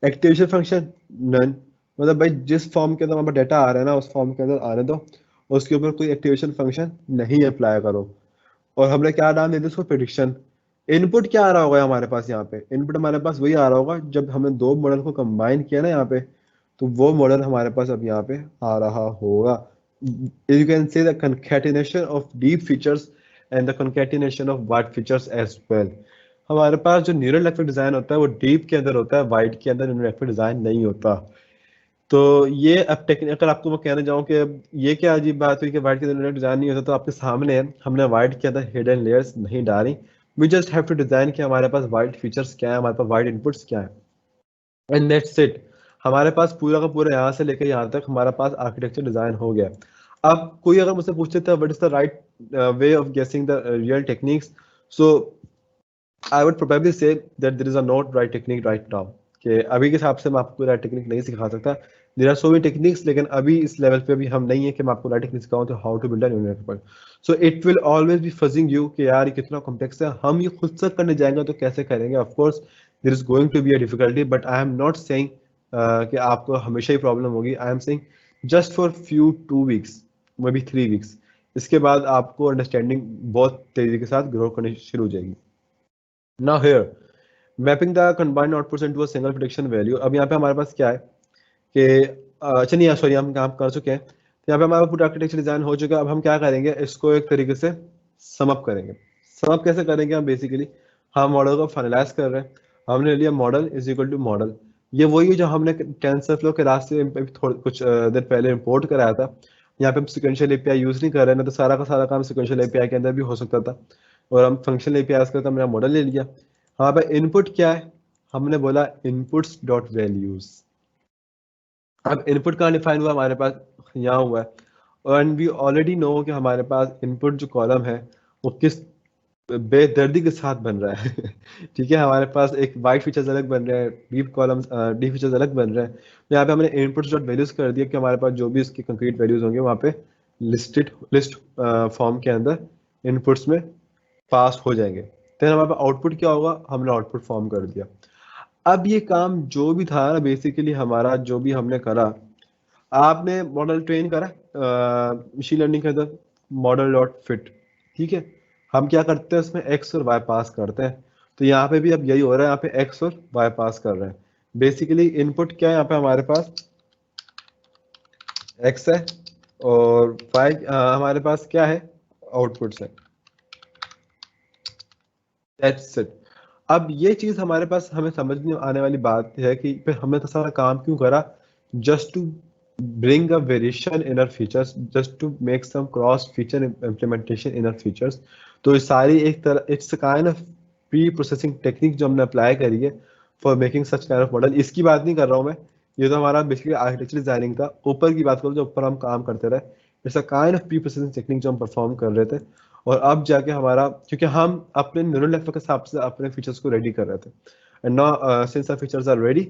activation function none, मतलब भाई जिस फॉर्म के अंदर हमारा डेटा आ रहा है ना उस फॉर्म के अंदर आने दो, उसके ऊपर कोई एक्टिवेशन फंक्शन नहीं अप्लाई करो। और हमने क्या नाम दे दिया उसको, प्रिडिक्शन। इनपुट क्या आ रहा होगा हमारे पास, यहाँ पे इनपुट हमारे पास वही आ रहा होगा जब हमने दो मॉडल को कंबाइन किया ना यहाँ पे, तो वो मॉडल हमारे पास अब यहाँ पे आ रहा होगा। You can say the concatenation of deep features and the concatenation of wide features as well. हमारे पास जो न्यूरल नेटवर्क डिजाइन होता है वो डीप के अंदर होता है, वाइड के अंदर न्यूरल नेटवर्क डिजाइन नहीं होता। तो ये अब टेक्निकल आपको मैं कहना चाहूँ कि अब ये क्या अजीब बात हुई कि वाइड के अंदर डिजाइन नहीं होता, तो आपके सामने है, हमने वाइड के अंदर हिडन लेयर्स नहीं डाली, we just have to design कि हमारे पास वाइड फीचर्स क्या है, हमारे पास वाइड इनपुट्स क्या है, एंड दैट्स इट। हमारे पास पूरा का पूरा यहाँ से लेकर यहाँ तक हमारा पास आर्किटेक्चर डिजाइन हो गया। अब कोई अगर मुझसे पूछते थे what is the right way of guessing the real techniques, so I would probably say that there is a not right technique right now, कि अभी के हिसाब से मैं आपको राइट टेक्निक नहीं सिखा सकता। There are so many techniques, लेकिन अभी इस लेवल पे अभी हम नहीं है कि मैं आपको राइट टेक्निक सिखाऊं तो how to build a neural network. So it will always be fuzzing you कि यार ये कितना कॉम्प्लेक्स है, हम ये खुद से करने जाएंगे तो कैसे करेंगे। Of course there is going to be a difficulty, but I am not saying कि आपको हमेशा ही प्रॉब्लम होगी। I am saying just for few 2 weeks, maybe 3 weeks, इसके बाद आपको अंडरस्टैंडिंग बहुत तेजी के साथ ग्रो करनी शुरू हो जाएगी। Now here mapping the combined outputs into a single prediction value. अब यहाँ पे हमारे पास क्या है कि चलिए सॉरी हम काम कर चुके हैं, तो यहाँ पे हमारा पूरा आर्किटेक्चर डिजाइन हो चुका है। अब हम क्या करेंगे, इसको एक तरीके से सम अप करेंगे। सम अप कैसे करेंगे, हम बेसिकली हम मॉडल को फाइनलाइज कर रहे हैं, हमने लिया model is equal to model, ये वही है जो हमने टेंसरफ्लो के रास्ते में कुछ देर पहले इंपोर्ट कराया था। यहाँ पे हम सिक्वेंशियल एपीआई यूज नहीं कर रहे हैं, ना तो सारा का सारा काम सिक्वेंशियल एपीआई के अंदर भी हो सकता था, और हम फंक्शनल एपीआई का हमने मॉडल ले लिया। हाँ भाई इनपुट क्या है, हमने बोला इनपुट्स डॉट वैल्यूज। अब इनपुट कहाँ डिफाइन हुआ, हमारे पास यहाँ हुआ है, एंड वी ऑलरेडी नो कि हमारे पास इनपुट जो कॉलम है वो किस बेदर्दी के साथ बन रहा है ठीक है, हमारे पास एक वाइट फीचर्स अलग बन रहे हैं, डीप कॉलम्स डीप फीचर्स अलग बन रहे हैं। तो यहाँ पे हमने इनपुट्स डॉट वैल्यूज कर दिया कि हमारे पास जो भी इसके कंक्रीट वैल्यूज होंगे वहाँ पे लिस्ट फॉर्म के अंदर इनपुट्स में पास हो जाएंगे। फिर हमारे पास आउटपुट क्या होगा, हमने आउटपुट फॉर्म कर दिया। अब ये काम जो भी था ना बेसिकली हमारा जो भी हमने करा, आपने मॉडल ट्रेन करा मशीन लर्निंग के अंदर, मॉडल डॉट फिट, ठीक है, हम क्या करते हैं उसमें एक्स और वाई पास करते हैं। तो यहाँ पे भी अब यही हो रहा है, यहाँ पे एक्स और वाई पास कर रहे हैं। बेसिकली इनपुट क्या है यहाँ पे हमारे पास एक्स है, और वाई हमारे पास क्या है, आउटपुट्स हैं। That's it. अब ये चीज हमारे पास हमें समझ में आने वाली बात है कि फिर हमने तो सारा काम क्यों करा, just to bring a variation in our features, just to make some cross feature implementation in our features। तो ये सारी एक तरह it's kind of pre processing technique जो हमने अप्लाई करी है for making such kind of model. इसकी बात नहीं कर रहा हूँ मैं, ये तो हमारा बेसिकली आर्किटेक्चर डिजाइनिंग था। ऊपर की बात करूँ जो ऊपर हम काम करते रहे, it's a kind of pre processing technique जो हम परफॉर्म कर रहे थे। और अब जाके हमारा, क्योंकि हम अपने न्यूरल नेटवर्क के हिसाब से अपने फीचर्स को रेडी कर रहे थे, and now since our features are ready,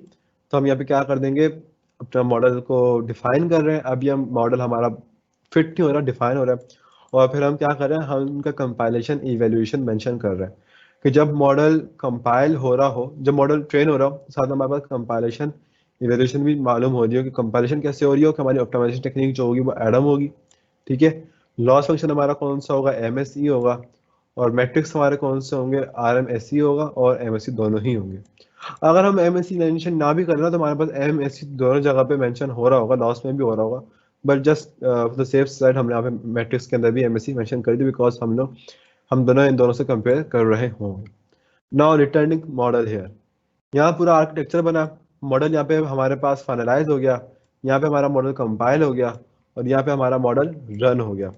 तो हम यहाँ पे क्या कर देंगे, अपना मॉडल को डिफाइन कर रहे हैं। अभी हम मॉडल हमारा फिट नहीं हो रहा, डिफाइन हो रहा है, और फिर हम क्या कर रहे हैं, हम उनका कंपाइलेशन इवेल्यूएशन मेंशन कर रहे हैं कि जब मॉडल कंपाइल हो रहा हो, जब मॉडल ट्रेन हो रहा हो, साथ हमारे पास कंपाइलेशन इवेल्यूएशन भी मालूम हो रही हो कि कंपाइलेशन कैसे हो रही हो, कि हमारी ऑप्टिमाइजेशन टेक्निक जो होगी वो एडम होगी, ठीक है। लॉस फंक्शन हमारा कौन सा होगा, एमएसई होगा, और मैट्रिक्स हमारे कौन से होंगे, आरएमएसई होगा और एमएसई दोनों ही होंगे। अगर हम एमएससी मेंशन ना भी करें ना, तो हमारे पास एमएससी दोनों जगह पे मेंशन हो रहा होगा, लॉस में भी हो रहा होगा, but just for the safe side हमने यहाँ पे मैट्रिक्स के अंदर भी एमएससी मेंशन कर दी, बिकॉज हम दोनों इन दोनों से कंपेयर कर रहे होंगे। नाउ रिटर्निंग मॉडल हेयर, यहाँ पूरा आर्किटेक्चर बना, मॉडल यहाँ पे हमारे पास फाइनलाइज हो गया, यहाँ पे हमारा मॉडल कंपाइल हो गया, और यहाँ पे हमारा मॉडल रन हो गया।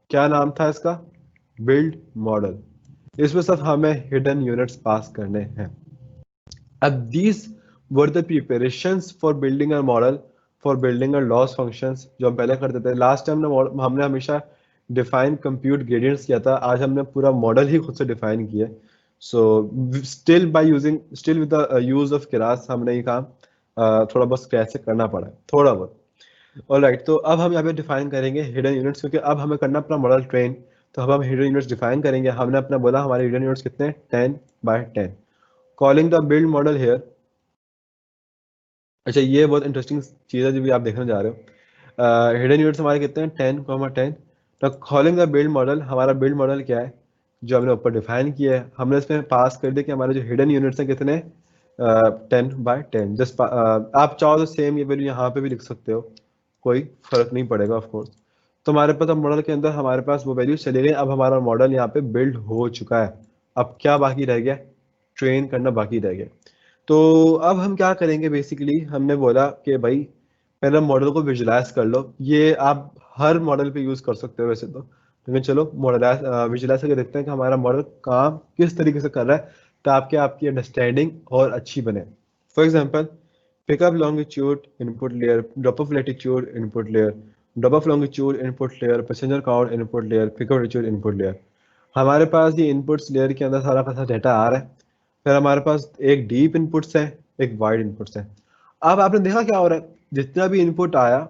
क्या नाम था इसका, बिल्ड मॉडल। इसमें सिर्फ हमें हिडन यूनिट्स पास करने हैं। अब these were the preparations for building a model, for building a loss functions, जो हम पहले करते थे। लास्ट टाइम हमने हमेशा डिफाइन कंप्यूट ग्रेडियंट्स किया था, आज हमने पूरा मॉडल ही खुद से डिफाइन किया। So still by using, still with the use of Keras हमने ये काम थोड़ा बहुत स्क्रैच से करना पड़ा है, थोड़ा बहुत। ऑलराइट, तो अब हम यहाँ पे डिफाइन करेंगे हिडन यूनिट्स, क्योंकि अब हमें करना अपना मॉडल ट्रेन। तो अब हम हिडन यूनिट्स डिफाइन करेंगे। हमने अपना बोला हमारे हिडन यूनिट्स कितने हैं, 10/10। Calling the build model here. अच्छा, ये बहुत इंटरेस्टिंग चीज़ है जो भी आप देखने जा रहे हो। हिडन यूनिट्स हमारे कितने हैं, 10,10। तो कॉलिंग द बिल्ड मॉडल, हमारा बिल्ड मॉडल क्या है जो हमने ऊपर डिफाइन किया है, हमने इसमें पास कर दिया कि हमारे जो हिडन यूनिट्स हैं कितने, 10/10। जस्ट आप चाहो तो सेम ये वैल्यू यहाँ पे भी लिख सकते हो, कोई फर्क नहीं पड़ेगा ऑफ कोर्स। तो हमारे पास अब मॉडल के अंदर हमारे पास वो वैल्यू चली गई। अब हमारा मॉडल यहाँ पे बिल्ड हो चुका है। अब क्या बाकी रह गया, ट्रेन करना बाकी रह गया। तो अब हम क्या करेंगे, बेसिकली हमने बोला कि भाई पहले मॉडल को विजुलाइज कर लो। ये आप हर मॉडल पे यूज कर सकते हो वैसे तो, लेकिन चलो मॉडलाइज विजुलाइज करके देखते हैं कि हमारा मॉडल काम किस तरीके से कर रहा है, ताकि आपकी अंडरस्टैंडिंग और अच्छी बने। For example, pickup longitude input layer, drop of latitude input layer, drop of longitude input layer, passenger count input layer, pickup latitude input layer. हमारे पास ये इनपुट्स लेयर के अंदर सारा का सारा डेटा आ रहा है। फिर हमारे पास एक डीप इनपुट्स है, एक वाइड इनपुट्स है। अब आपने देखा क्या हो रहा है, जितना भी इनपुट आया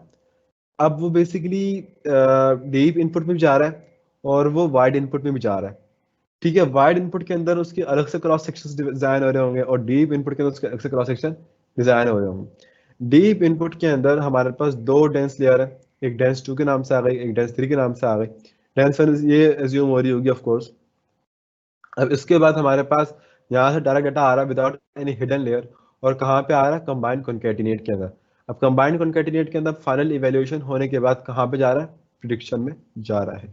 अब वो बेसिकली डीप इनपुट में भी जा रहा है और वो वाइड इनपुट में भी जा रहा है, ठीक है। वाइड इनपुट के अंदर उसके अलग से क्रॉस सेक्शन डिजाइन हो रहे होंगे, और डीप इनपुट के अंदर उसके अलग से क्रॉस सेक्शन डिजाइन हो रहे होंगे। डीप इनपुट के अंदर हमारे पास दो डेंस लेयर है, एक डेंस 2 के नाम से आ गई, एक डेंस 3 के नाम से आ गई। डेंस 1 ये एज्यूम हो रही होगी ऑफ कोर्स। अब इसके बाद हमारे पास यहाँ से डायरेक्ट डाटा आ रहा है विदाउट एनी हिडन लेयर, और कहाँ पे आ रहा है, कंबाइंड कॉन्कैटिनेट के अंदर। अब कंबाइंड कॉन्कैटिनेट के अंदर फाइनल इवेल्यूएशन होने के बाद कहाँ पे जा रहा है, प्रिडिक्शन में जा रहा है।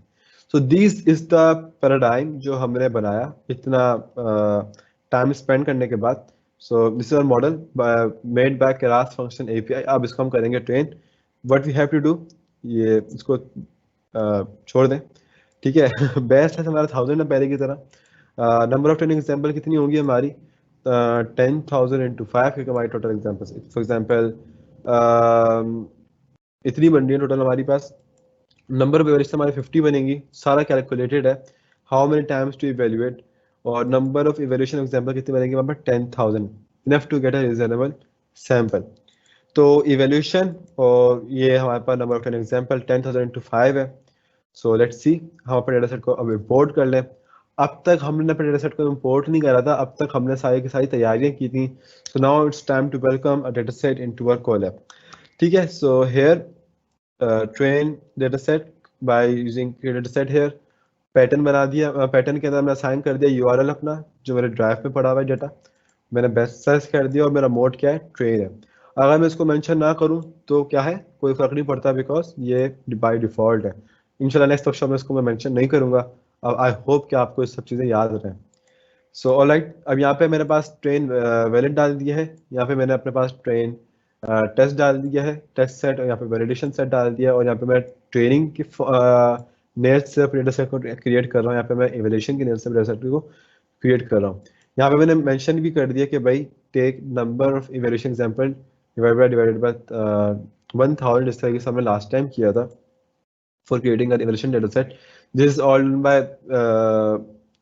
So this is the paradigm जो हमने बनाया इतना टाइम स्पेंड करने के बाद। So this is our model made by Keras function API. अब इसको हम करेंगे train. What we have to do, ये इसको छोड़ दें, ठीक है। बेस्ट है हमारा 1000 है पहले की तरह। नंबर ऑफ ट्रेनिंग एग्जाम्पल कितनी होंगी हमारी, 10,000 into 5, क्योंकि हमारी टोटल एग्जाम्पल, फॉर एग्जाम्पल इतनी बन रही है टोटल हमारी पास। नंबर ऑफ इवेल्यूएशन हमारी 50 बनेंगी, सारा कैलकुलेटेड है। How many times to evaluate, और नंबर ऑफ इवेल्यूएशन एग्जाम्पल कितनी बनेंगी हमारे पास, 10,000, enough to get a reasonable sample. तो इवेल्यूएशन और ये हमारे पास number of training example 10,000 into 5 है। सो लेट्स सी, हम अपने डेटा सेट को अब इंपोर्ट कर लें। अब तक हमने अपने डेटा सेट को इंपोर्ट नहीं करा था, अब तक हमने सारी की सारी तैयारियां की थी। So now it's time to welcome a data set into our Colab, ठीक है। So here train data set by using data set here, pattern बना दिया। पैटर्न के अंदर मैंने असाइन कर दिया यूआरएल अपना जो मेरे ड्राइव में पड़ा हुआ है डेटा, मैंने बेस्ट सर्च कर दिया, और मेरा मोड क्या है, ट्रेन है। अगर मैं इसको मेंशन ना करूं तो क्या है, कोई फर्क नहीं पड़ता, बिकॉज ये बाय डिफॉल्ट है। इंशाल्लाह नेक्स्ट वर्कशॉप में इसको मैं मेंशन नहीं करूंगा। अब आई होप कि आपको ये सब चीज़ें याद रहें। सो ऑलराइट, अब यहाँ पे मेरे पास ट्रेन वैलिड डाल दिया है, यहाँ पे मैंने अपने पास ट्रेन टेस्ट डाल दिया है, टेस्ट सेट, और यहाँ पे वैलिडेशन सेट डाल दिया है, और यहाँ पे मैं ट्रेनिंग की नेट से डेटा सेट को क्रिएट कर रहा हूँ, यहाँ पे मैं इवैल्यूएशन की नेट से डेटा सेट को क्रिएट कर रहा हूँ। यहाँ पे मैंने मेंशन भी कर दिया कि भाई take number of evaluation example divided by 1000, जिस तरीके से हमने लास्ट टाइम किया था for creating an evaluation data set. This is all by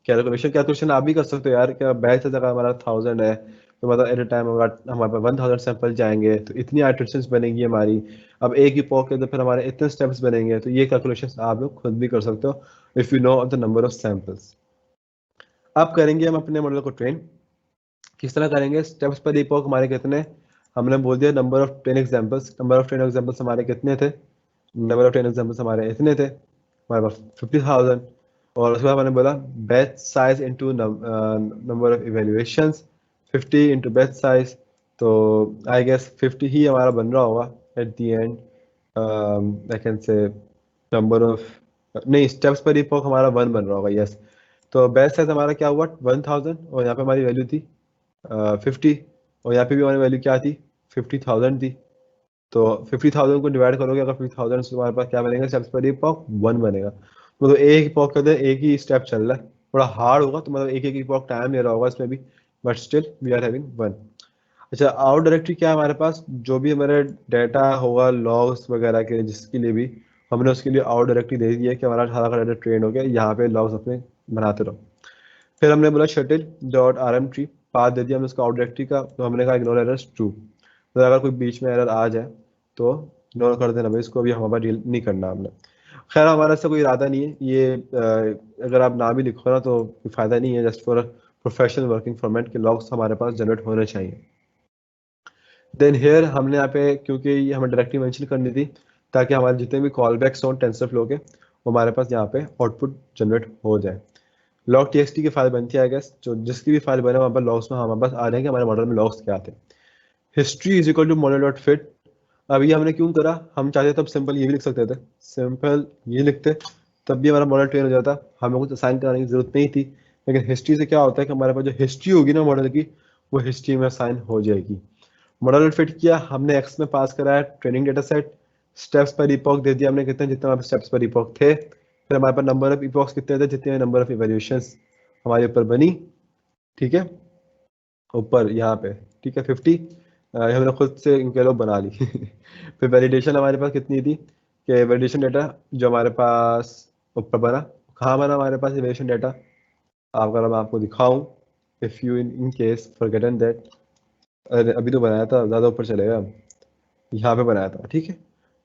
calculation आप भी कर सकते हो यार। क्या बैच जगह हमारा 1000 है तो मतलब एट ए टाइम हमारे पास 1000 सैंपल जाएंगे तो इतनी आइटरेशंस बनेगी हमारी। अब एक ही पॉक के तो फिर हमारे इतने स्टेप्स बनेंगे, तो ये कैलकुलेशंस आप लोग खुद भी कर सकते हो if you know the number of samples. अब करेंगे हम अपने मॉडल को ट्रेन। किस तरह करेंगे? स्टेप्स पर इपॉक हमारे कितने, हमने बोल दिया number of 10 examples. Number of 10 examples हमारे कितने थे? नंबर ऑफ 10 एग्जांपल्स हमारे इतने थे, हमारे पास 50,000। और उसके बाद मैंने बोला batch size into number of evaluations, 50 into batch size. तो आई गेस 50 ही हमारा बन रहा होगा eight the and. I can say number of, नहीं, स्टेप्स पर इपॉक हमारा 1 बन रहा होगा, यस। तो बैच साइज हमारा क्या हुआ? 1000, और यहाँ पे हमारी वैल्यू थी 50, और यहाँ पे भी हमारी वैल्यू क्या थी? 50,000 थी। तो 50,000 को डिवाइड करोगे अगर 50,000 से हमारे पास क्या बनेगा? स्टेप्स पर इपॉक 1 बनेगा। मतलब एक इपॉक का एक ही स्टेप चल रहा है, थोड़ा हार्ड होगा तो मतलब एक एक इपॉक टाइम ले रहा होगा इसमें भी, but still we are having 1। अच्छा, आउट डायरेक्टरी क्या है हमारे पास? जो भी हमारे डाटा होगा लॉग्स वगैरह के, जिसके लिए भी हमने उसके लिए आउट डायरेक्टरी दे दी है कि हमारा सारा का डाटा ट्रेन हो गया, यहाँ पे लॉग्स अपने बनाते रहो। फिर हमने बोला shutil dot R M tree, path दे दिया हमने उसका आउट डायरेक्टरी का। तो हमने कहा इग्नोर एरर्स ट्रू, तो अगर कोई बीच में एरर आ जाए तो इग्नोर कर देना भाई, इसको अभी हमारे पास डील नहीं करना हमने। खैर हमारा ऐसा कोई इरादा नहीं है ये, अगर आप ना भी लिखो ना तो कोई फायदा नहीं है, just for professional working format के लॉग्स हमारे पास जनरेट होने चाहिए। देन हेयर हमने यहाँ पे, क्योंकि ये हमें डायरेक्टली मेंशन करनी थी ताकि हमारे जितने भी कॉल बैक्स हों टेंसरफ्लो के, वो हमारे पास यहाँ पे आउटपुट जनरेट हो जाए। लॉग टीएक्सटी की फाइल बनती है आई गेस, जो जिसकी भी फाइल बने वहाँ पर लॉग्स में हमारे पास आ जाएंगे हमारे मॉडल में लॉग्स क्या आते हैं। History is equal to model dot fit. अब ये हमने क्यों करा? हम चाहते तब सिंपल ये भी लिख सकते थे, सिंपल ये लिखते तब भी हमारा मॉडल ट्रेन हो जाता, हमें कुछ असाइन कराने की जरूरत नहीं थी। लेकिन हिस्ट्री से क्या होता है कि हमारे पास जो हिस्ट्री होगी ना मॉडल की, वो हिस्ट्री में असाइन हो जाएगी। मॉडल फिट किया हमने, एक्स में पास कराया ट्रेनिंग डेटा सेट, स्टेप्स पर इपॉक दे दिया हमने कितने, जितने हमारे स्टेप्स पर इपॉक थे। फिर हमारे पास नंबर ऑफ इपॉक्स कितने थे, जितने नंबर ऑफ इवैल्यूएशंस हमारे ऊपर बनी, ठीक है, ऊपर यहाँ पे, ठीक है 50। ये हमने खुद से इनके लोग बना ली। फिर वैलिडेशन हमारे पास कितनी थी कि वैलिडेशन डेटा जो हमारे पास ऊपर बना, कहाँ बना हमारे पास वैलिडेशन डेटा? अगर मैं आपको दिखाऊं, if you in case forgotten that, अरे अभी तो बनाया था, ज़्यादा ऊपर चलेगा, यहाँ पे बनाया था, ठीक है।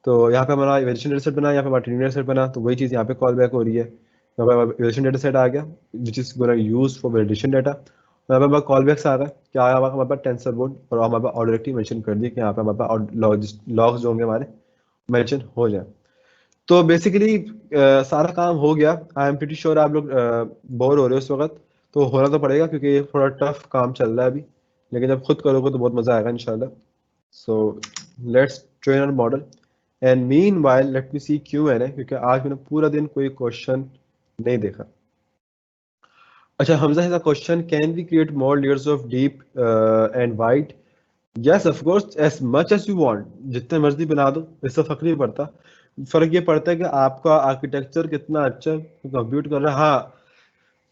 तो यहाँ पे हमारा वैलिडेशन डेटा सेट बना, यहाँ पे हमारा ट्रेनिंग डेटा सेट बना, तो वही चीज़ यहाँ पे कॉल बैक हो रही है। यहाँ पे वैलिडेशन डेटा सेट आ गया which is gonna use for validation data. यहाँ पे हमारा कॉल बैक्स आ रहा है, क्या आया हमारे पास? टेंसर बोर्ड, और हमारे पास ऑलरेडी मेंशन कर दिया कि यहाँ पे हमारे पास लॉग्स जो होंगे हमारे मेंशन हो जाए। तो बेसिकली सारा काम हो गया। आई एम प्रीटी श्योर आप लोग बोर हो रहे हो इस वक्त, तो होना तो पड़ेगा क्योंकि ये थोड़ा टफ काम चल रहा है अभी, लेकिन जब खुद करोगे तो बहुत मज़ा आएगा इंशाल्लाह। So let's train our model and meanwhile let me see Q&A, क्योंकि आज मैंने पूरा दिन कोई क्वेश्चन नहीं देखा। अच्छा, Hamza has a question, can we create more layers of deep and wide? Yes of course, as much as you want, जितने मर्जी बना दो, इससे फर्क नहीं पड़ता। फर्क ये पड़ता है कि आपका आर्किटेक्चर कितना अच्छा कंप्यूट कर रहा है। हाँ,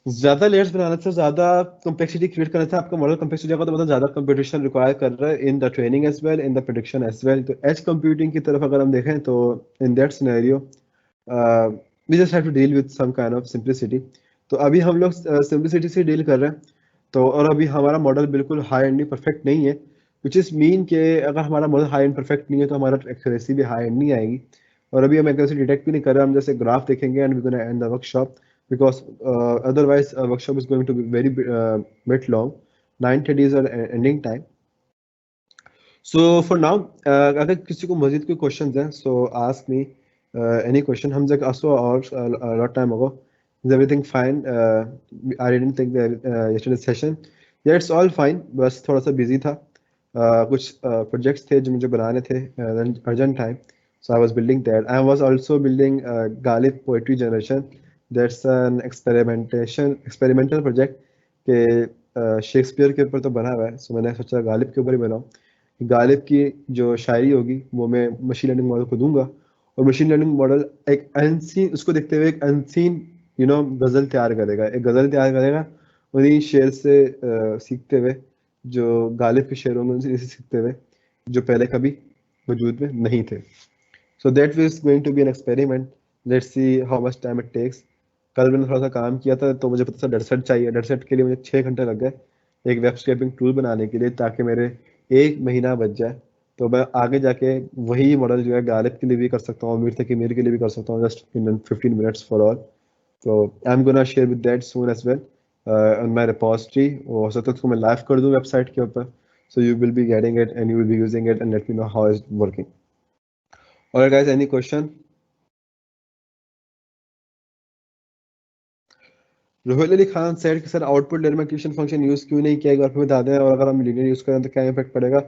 ज्यादा लेयर्स बनाने से, ज्यादा कॉम्प्लेक्सिटी क्रिएट करने से आपका मॉडल कॉम्प्लेक्स हो जाएगा, तो मतलब ज्यादा कंप्यूटेशन रिक्वायर कर रहा है in the training as well, in the prediction as well. तो एज कंप्यूटिंग की तरफ अगर हम देखें तो in that scenario we just have to deal with some kind of simplicity. तो अभी हम लोग सिंप्लिसिटी से डील कर रहे हैं। तो और अभी हमारा मॉडल बिल्कुल हाई एंड परफेक्ट नहीं है, विच इज़ मीन कि अगर हमारा मॉडल हाई एंड परफेक्ट नहीं है तो हमारा एक्यूरेसी भी हाई एंड नहीं आएगी। और अभी हम एक्यूरेसी डिटेक्ट भी नहीं कर रहे, हम जैसे ग्राफ देखेंगे and we gonna and the workshop, because otherwise workshop is going to be very bit long. 9:30 is our ending time. So for now, अगर किसी को मजीद कोई questions हैं, so ask me any question. हम जब also a lot time ago, is everything fine? I didn't think that yesterday's session. Yeah, it's all fine. बस थोड़ा सा busy था, कुछ projects थे जो मुझे बनाने थे urgent time. So I was building that. I was also building Galip Poetry Generation. That's an experimental project कि शेक्सपियर के ऊपर तो बना हुआ है, सो मैंने सोचा गालिब के ऊपर ही बनाऊं। गालिब की जो शायरी होगी वो मैं मशीन लर्निंग मॉडल को दूंगा, और मशीन लर्निंग मॉडल एक अनसीन, उसको देखते हुए एक अनसीन गजल तैयार करेगा, एक गजल तैयार करेगा उन्हीं शेर से सीखते हुए, जो गालिब के शेरों में उनसे सीखते हुए, जो पहले कभी वजूद में नहीं थे। So that is going to be an experiment. Let's see how much time it takes. कल मैंने थोड़ा सा काम किया था तो मुझे पता था डेटासेट चाहिए। डेटासेट के लिए मुझे 6 घंटे लग गए एक वेब स्क्रैपिंग टूल बनाने के लिए, ताकि मेरे 1 महीना बच जाए। तो मैं आगे जाके वही मॉडल जो है गालिब के लिए भी कर सकता हूँ, मीर तकीमीर के लिए भी कर सकता हूँ, just in 15 minutes for all. तो I am gonna share with that soon as well on my repository. हो सकता है उसको मैं लाइव कर दूँ वेबसाइट के ऊपर, so you will be getting it and you will be using it and let me know how is working. Alright guys, any question? Rohit Ali Khan said कि सर आउटपुट लेयर में क्वेश्चन फंक्शन यूज क्यों नहीं किया, एक बार फिर बता दें, और अगर हम लीनियर यूज करें तो क्या इम्पैक्ट पड़ेगा?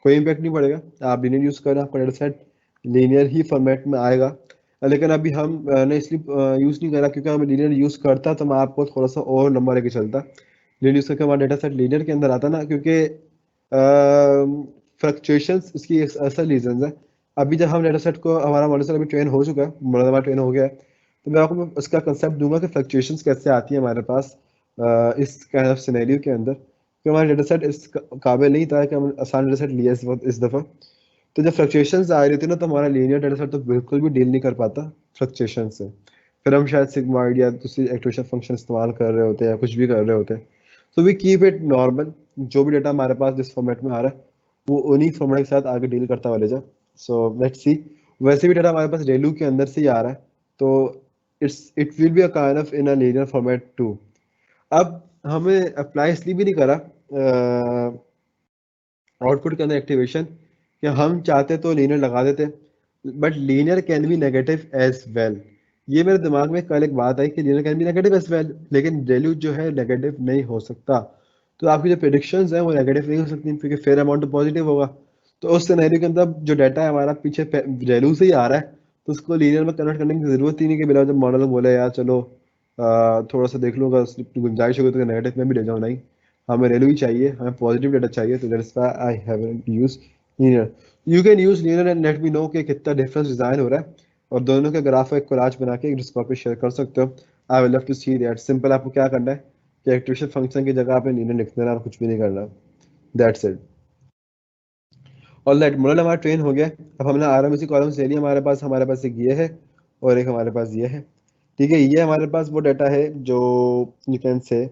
कोई इम्पैक्ट नहीं पड़ेगा। आप लीनियर यूज करें, आपका डेटा सेट लीनियर ही फॉर्मेट में आएगा। लेकिन अभी हम ने इसलिए यूज नहीं करा क्योंकि हम लीनियर यूज करता तो मैं आपको थोड़ा सा और लंबा लेके चलता। लीनियर यूज करके हमारा डेटा सेट लीनियर के अंदर आता ना, क्योंकि फ्लक्चुएशंस इसकी एक असल रीजन है। अभी जब हम डेटा सेट को, हमारा मॉडल अभी ट्रेन हो चुका है, मॉडल हमारा ट्रेन हो गया है, तो मैं आपको उसका कंसेप्ट दूंगा कि फ्लक्चुएशंस कैसे आती है हमारे पास इस काइंड ऑफ सिनेरियो के अंदर, कि हमारा डेटा सेट इस काबिल नहीं था कि हम आसान डेटा सेट लिए इस दफ़ा। तो जब फ्लक्चुएशंस आ रही थी ना, तो हमारा लीनियर डेटा सेट तो बिल्कुल भी डील नहीं कर पाता फ्लक्चुएशन से। फिर हम शायद सिग्मॉइड या दूसरी एक्टिवेशन फंक्शन इस्तेमाल कर रहे होते हैं या कुछ भी कर रहे होते हैं। So we keep it normal, जो भी डेटा हमारे पास जिस फॉर्मेट में आ रहा है वो उन्हीं फॉर्मेट के साथ आगे डील करता हुआ ले जाए। So let's see. वैसे भी डेटा हमारे पास रेलू के अंदर से ही आ रहा है, तो it will be a kind of in a linear format too. अब हमें अप्लाई इसलिए भी नहीं करा आउटपुट के अंदर एक्टिवेशन, कि हम चाहते तो लीनियर लगा देते, but linear can be negative as well. ये मेरे दिमाग में कल एक बात आई कि linear can be negative as well, लेकिन वैल्यू जो है नेगेटिव नहीं हो सकता। तो आपकी जो प्रेडिक्शंस है वो नेगेटिव नहीं हो सकती, क्योंकि फेयर अमाउंट तो पॉजिटिव होगा। तो उस सिनेरियो के अंदर जो डाटा है हमारा पीछे वैल्यू से ही आ रहा है, तो उसको लीनियर में कन्वर्ट करने की जरूरत ही नहीं, कि बिना जब मॉडल बोले यार चलो थोड़ा सा देख लो, अगर गुंजाइश होगी तो नेगेटिव में भी ले जाओ, नहीं, हमें वैल्यू ही चाहिए, हमें पॉजिटिव डेटा चाहिए। तो that's why I haven't used linear. You can use linear and let me know कि कितना डिफरेंस डिजाइन हो रहा है, और दोनों के ग्राफ एक कोलाज बना के एक डिस्कॉर्ड पे शेयर कर सकते हो। I will love to see that. Simple आपको क्या करना है कि एक्टिवेशन फंक्शन की जगह आपने लीनियर लिख देना और कुछ भी नहीं करना। That's it. ऑलराइट, मॉडल हमारा ट्रेन हो गया। अब हमने आरएमएससी कॉलम्स ले लिया हमारे पास एक ये है और एक हमारे पास ये है। ठीक है, ये हमारे पास वो डाटा है जो यू कैन से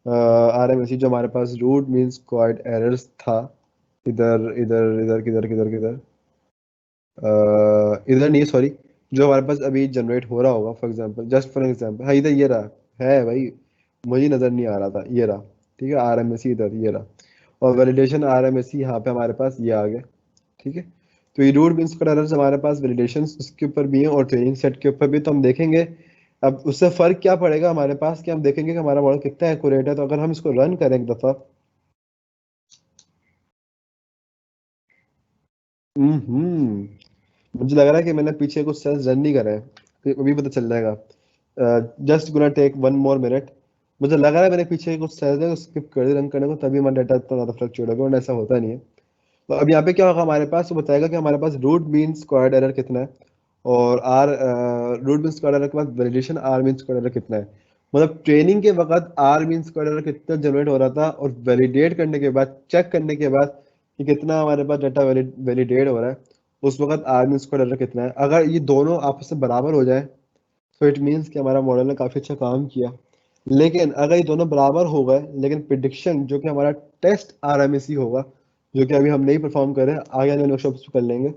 आरएमएससी जो हमारे पास रूट मीन स्क्वायर्ड एरर्स था। इधर इधर इधर किधर किधर किधर इधर नहीं, सॉरी, जो हमारे पास अभी जनरेट हो रहा होगा, for example, just for example, हाँ इधर ये रहा है भाई, मुझे नज़र नहीं आ रहा था, ये रहा। ठीक है, आरएमएससी इधर ये रहा, और वैलिडेशन आरएमएससी यहाँ पे हमारे पास ये आ गया। ठीक है, तो ये रूट मीन्स का एरर्स हमारे पास वैलिडेशन उसके ऊपर भी है और ट्रेनिंग सेट के ऊपर भी, तो हम देखेंगे अब उससे फर्क क्या पड़ेगा हमारे पास, कि हम देखेंगे कि हमारा मॉडल कितना एक्यूरेट है। तो अगर हम इसको रन करें एक दफ़ा, मुझे लग रहा है कि मैंने पीछे कुछ सेल्स रन नहीं करा है, अभी पता चल जाएगा। Just gonna take 1 more minute। मुझे लग रहा है मैंने पीछे कुछ सेल्स है स्किप कर दी रन करने को, तभी हमारा डाटा इतना ज़्यादा फ्लक्चुएट होगा, वरना ऐसा होता नहीं है। तो अब यहाँ पे क्या होगा हमारे पास, वो बताएगा कि हमारे पास रूट मीन स्क्वायर्ड एरर कितना है, और R root mean squared error के बाद validation R mean squared error कितना है। मतलब ट्रेनिंग के वक्त आर मीन स्क्वायर्ड एरर कितना जनरेट हो रहा था, और वैलिडेट करने के बाद, चेक करने के बाद कि कितना हमारे पास डाटा वैलिडेट हो रहा है, उस वक्त आर मीन स्क्वायर्ड एरर कितना है। अगर ये दोनों आपस में बराबर हो जाए तो इट मीन्स कि हमारा मॉडल ने काफ़ी अच्छा काम किया। लेकिन अगर ये दोनों बराबर हो गए, लेकिन प्रिडिक्शन जो कि हमारा टेस्ट आरएमएससी होगा, जो कि अभी हम नहीं परफॉर्म कर रहे हैं, आगे आने वाले वर्कशॉप्स कर लेंगे,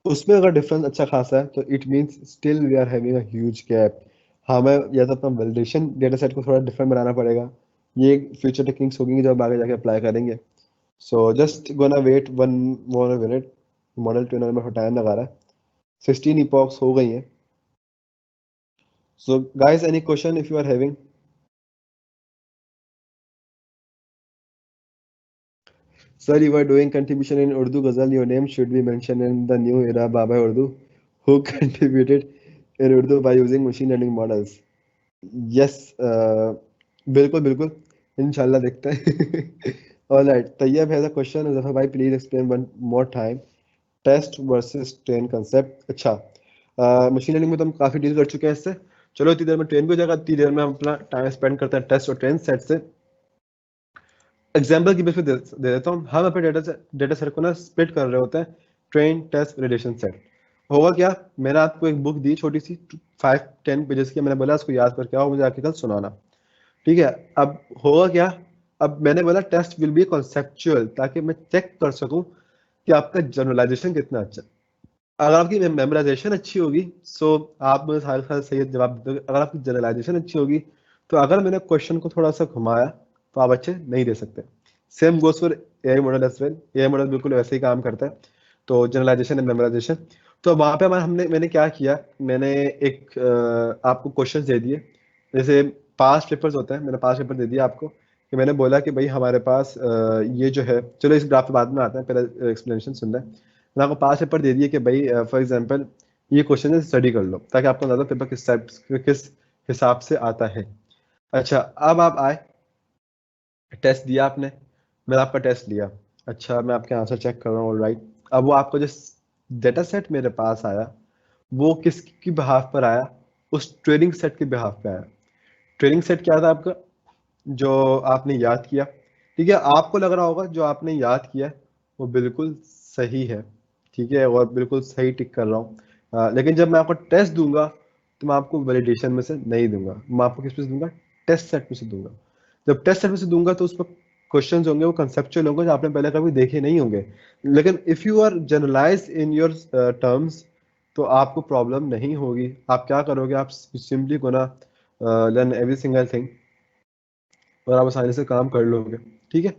उसमें अगर डिफरेंस अच्छा खासा है तो it means still we are having a huge gap. हमें या तो अपना वैलिडेशन डेटा सेट को थोड़ा डिफरेंट बनाना पड़ेगा। ये फ्यूचर टेक्निक्स होगी जो हम आगे जाके अप्लाई करेंगे। So just gonna wait 1 more minute। Model trainer में टाइम लगा रहा है, 16 इपॉक्स हो गई हैं। So guys, any question if you are having? Sir, you are doing contribution in Urdu Ghazal. Your name should be mentioned in the new era Baba Urdu. Who contributed in Urdu by using machine learning models? Yes, बिल्कुल बिल्कुल, इंशाल्लाह देखते हैं. All right, Tayyab has a question. Zafar bhai, please explain one more time. Test versus train concept. अच्छा, मशीन लर्निंग में तो हम काफी डील कर चुके हैं इससे. चलो इतनी देर में ट्रेन को जगह, इतनी देर में हम अपना टाइम स्पेंड करते हैं टेस्ट और ट्रेन सेट से. एग्जाम्पल की बेस पे दे देता हूँ. हम अपने डेटा सेट को ना स्प्लिट कर रहे होते हैं ट्रेन, टेस्ट, वैलिडेशन सेट. होगा क्या, मैंने आपको एक बुक दी छोटी सी 5-10 पेजेस की, मैंने बोला उसको याद करके आओ, मुझे आके कल सुनाना. ठीक है, अब होगा क्या, अब मैंने बोला टेस्ट विल बी कॉन्सेप्चुअल, ताकि मैं चेक कर सकूं कि आपका जनरलाइजेशन कितना अच्छा है. अगर आपकी मेमोराइजेशन अच्छी होगी, सो आप मुझे सारे सारे सही जवाब दे दोगे. अगर आपकी जनरलाइजेशन अच्छी होगी, तो अगर मैंने क्वेश्चन को थोड़ा सा घुमाया तो आप अच्छे नहीं दे सकते. Same goes for AI model as well. AI model बिल्कुल वैसे ही काम करता है. तो जनरलाइजेशन एंड मेमोराइजेशन. तो वहाँ पे मैंने क्या किया, मैंने एक आपको क्वेश्चन दे दिए. जैसे 5 पेपर्स होते हैं, मैंने 5 पेपर दे दिए आपको, कि मैंने बोला कि भाई हमारे पास ये जो है, चलो इस ग्राफ पे बाद में आते हैं, पहले एक्सप्लेनेशन सुन लें. मैंने आपको 5 पेपर दे दिए कि भाई फॉर एग्जांपल ये क्वेश्चन है, स्टडी कर लो, ताकि आपको ज़्यादा पेपर किस हिसाब से आता है. अच्छा, अब आप आए, टेस्ट दिया आपने, मैंने आपका टेस्ट लिया. अच्छा, मैं आपके आंसर चेक कर रहा हूँ, राइट. अब वो आपको जो डेटा सेट मेरे पास आया, वो किसकी बिहाफ पर आया, उस ट्रेनिंग सेट के बिहाफ पे आया. ट्रेनिंग सेट क्या था आपका, जो आपने याद किया. ठीक है, आपको लग रहा होगा जो आपने याद किया है वो बिल्कुल सही है. ठीक है, और बिल्कुल सही टिक कर रहा हूँ. लेकिन जब मैं आपको टेस्ट दूंगा, तो मैं आपको वैलिडेशन में से नहीं दूंगा, मैं आपको किस में से दूंगा, टेस्ट सेट में से दूंगा. जब टेस्ट सेट में से दूंगा, तो उस पर क्वेश्चंस होंगे, वो कंसेप्चुअल होंगे, जो आपने पहले कभी देखे नहीं होंगे. लेकिन if you are generalise in your terms, तो आपको प्रॉब्लम नहीं होगी. आप क्या करोगे, आप simply gonna learn every single thing, और आप आसानी से काम कर लोगे. ठीक है,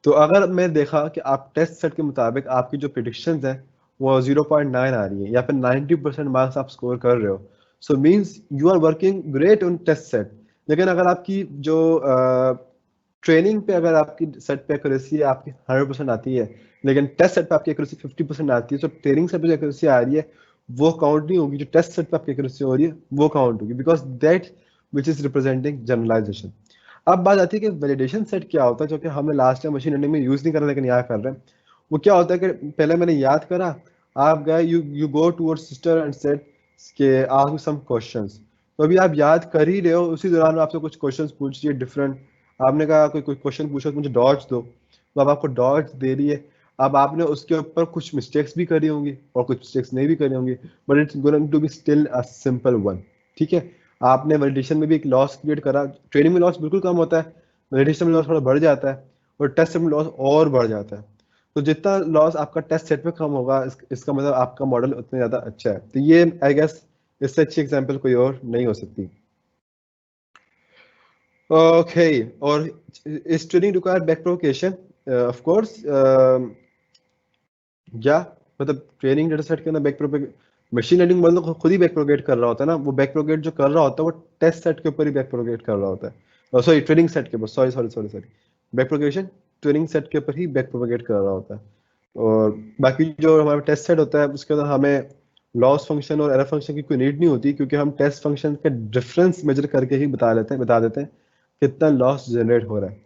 तो अगर मैं देखा कि आप टेस्ट सेट के मुताबिक आपकी जो प्रिडिक्शंस हैं वो 0.9 आ रही है, या फिर 90% मार्क्स आप स्कोर कर रहे हो, so means you are working great on test set. लेकिन अगर आपकी जो ट्रेनिंग पे, अगर आपकी सेट पे एक्यूरेसी आपकी 100% आती है, लेकिन टेस्ट सेट पे आपकी एक्यूरेसी 50% आती है, तो ट्रेनिंग सेट पे जो एक्यूरेसी आ रही है वो काउंट नहीं होगी, जो टेस्ट सेट पे आपकी एक्यूरेसी हो रही है वो काउंट होगी, because that which is representing generalisation. अब बात आती है कि वैलिडेशन सेट क्या होता है, जो कि हमने लास्ट टाइम मशीन लर्निंग में यूज नहीं करा, लेकिन यहाँ कर रहे हैं. वो क्या होता है कि पहले मैंने याद करा, आप गए, you go towards sister and said के आस्क मी सम क्वेश्चंस. तो अभी आप याद कर ही रहे हो, उसी दौरान आपसे कुछ क्वेश्चंस पूछ रही है डिफरेंट. आपने कहा कोई कोई क्वेश्चन पूछा तो मुझे डॉट्स दो, तो अब आपको डॉट्स दे रही है. अब आपने उसके ऊपर कुछ मिस्टेक्स भी करी होंगी और कुछ मिस्टेक्स नहीं भी करी होंगी, but it's going to be still a simple one. ठीक है, आपने वैलिडेशन में भी एक लॉस क्रिएट करा. ट्रेनिंग में लॉस बिल्कुल कम होता है, वैलिडेशन में लॉस थोड़ा बढ़ जाता है, और टेस्ट सेट में लॉस और बढ़ जाता है. तो जितना लॉस आपका टेस्ट सेट में कम होगा, इसका मतलब आपका मॉडल उतना ज़्यादा अच्छा है. तो ये आई गेस इससे अच्छी एग्जांपल कोई और नहीं हो सकती. ओके, और is training require back propagation? Of course, या मतलब ट्रेनिंग डेटा सेट के अंदर back propagate, machine learning model तो खुद ही बैक प्रोपेगेट कर रहा होता है ना. वो बैक प्रोपेगेट जो कर रहा होता है वो टेस्ट सेट के ऊपर ही बैक प्रोपेगेट कर रहा होता है. सॉरी, ट्रेनिंग सेट के ऊपर, sorry sorry sorry sorry, back propagation training set के ऊपर ही बैक प्रोपेगेट कर रहा होता है. और बाकी जो हमारा टेस्ट सेट होता है, उसके अंदर हमें लॉस फंक्शन और एरर फंक्शन की कोई नीड नहीं होती, क्योंकि हम टेस्ट फंक्शन के डिफरेंस मेजर करके ही बता देते हैं कितना लॉस जनरेट हो रहा है.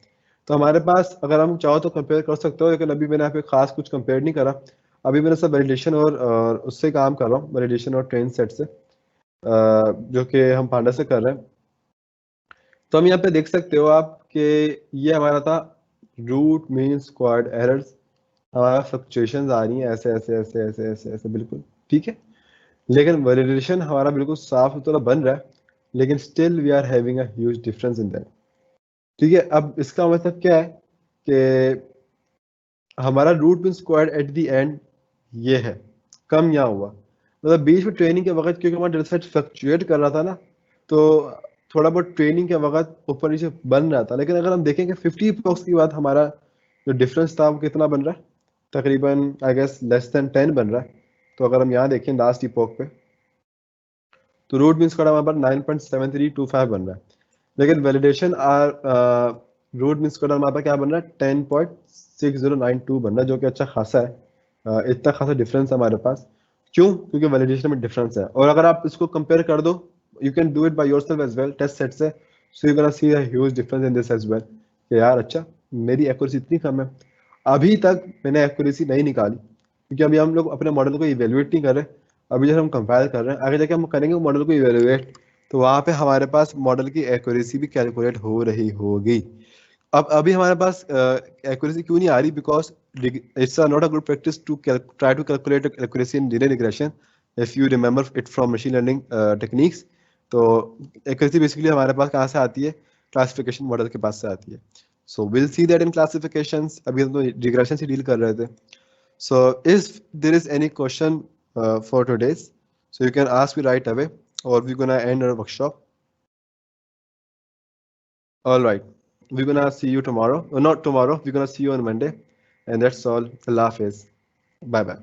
तो हमारे पास, अगर हम चाहो तो कंपेयर कर सकते हो, लेकिन अभी मैंने यहाँ पे खास कुछ कंपेयर नहीं करा. अभी मैंने सब वैलिडेशन और उससे काम कर रहा हूँ, वैलिडेशन और ट्रेन सेट से, जो कि हम पांडा से कर रहे हैं. तो हम यहाँ पे देख सकते हो आप कि ये हमारा था रूट मीन स्क्वायर्ड एरर्स. हमारा फ्लक्चुएशंस आ रही हैं ऐसे ऐसे ऐसे ऐसे ऐसे ऐसे, बिल्कुल ठीक है. लेकिन वैलिडेशन हमारा बिल्कुल साफ सुथरा बन रहा है, लेकिन still we are having a huge difference in that. ठीक है, अब इसका मतलब क्या है कि हमारा root mean squared at the end ये है, कम यहाँ हुआ. मतलब बीच में ट्रेनिंग के वक्त, क्योंकि हमारा डेटा सेट फ्लक्चुएट कर रहा था ना, तो थोड़ा बहुत ट्रेनिंग के वक्त ऊपर नीचे बन रहा था. लेकिन अगर हम देखेंगे 50 इपॉक्स के बाद हमारा जो डिफरेंस था वो कितना बन रहा है, तकरीबन आई गेस लेस देन 10 बन रहा है. तो अगर हम यहाँ देखें लास्ट इपॉक पे, तो रूट मीन स्क्वायर्ड हमारे पास 9.7325 बन रहा है. लेकिन वैलिडेशन रूट मीन स्क्वायर्ड हमारे पास क्या बन रहा है, 10.6092 बन रहा है, जो कि अच्छा खासा है. इतना खासा डिफरेंस है हमारे पास. क्यों? क्योंकि वैलिडेशन में डिफरेंस है। और अगर आप इसको कंपेयर कर दो, you can do it by yourself as well test set से, so you gonna see a huge difference in this as well कि यार अच्छा मेरी एक्यूरेसी इतनी कम है। अभी तक मैंने एक्यूरेसी नहीं निकाली क्योंकि अभी हम लोग अपने मॉडल को इवेल्युएट नहीं कर रहे। अभी जब हम कंपाइल कर रहे हैं, आगे जाके हम करेंगे मॉडल को इवेल्युएट, तो वहाँ पे हमारे पास मॉडल की एक्यूरेसी भी कैलकुलेट हो रही होगी। अब अभी हमारे पास एक्यूरेसी क्यों नहीं आ रही? Because it's not a good practice to try to calculate accuracy in linear regression, if you remember it from machine learning techniques. तो एक्यूरेसी बेसिकली हमारे पास कहाँ से आती है? क्लासिफिकेशन मॉडल के पास से आती है। So will see that in classifications. अभी हम तो रिग्रेशन से डील कर रहे थे। So if there is any question for today's, so you can ask me right away, or we're gonna end our workshop. All right, we're gonna see you tomorrow, or not tomorrow, we're gonna see you on Monday, and that's all. Allah Hafiz. Bye bye.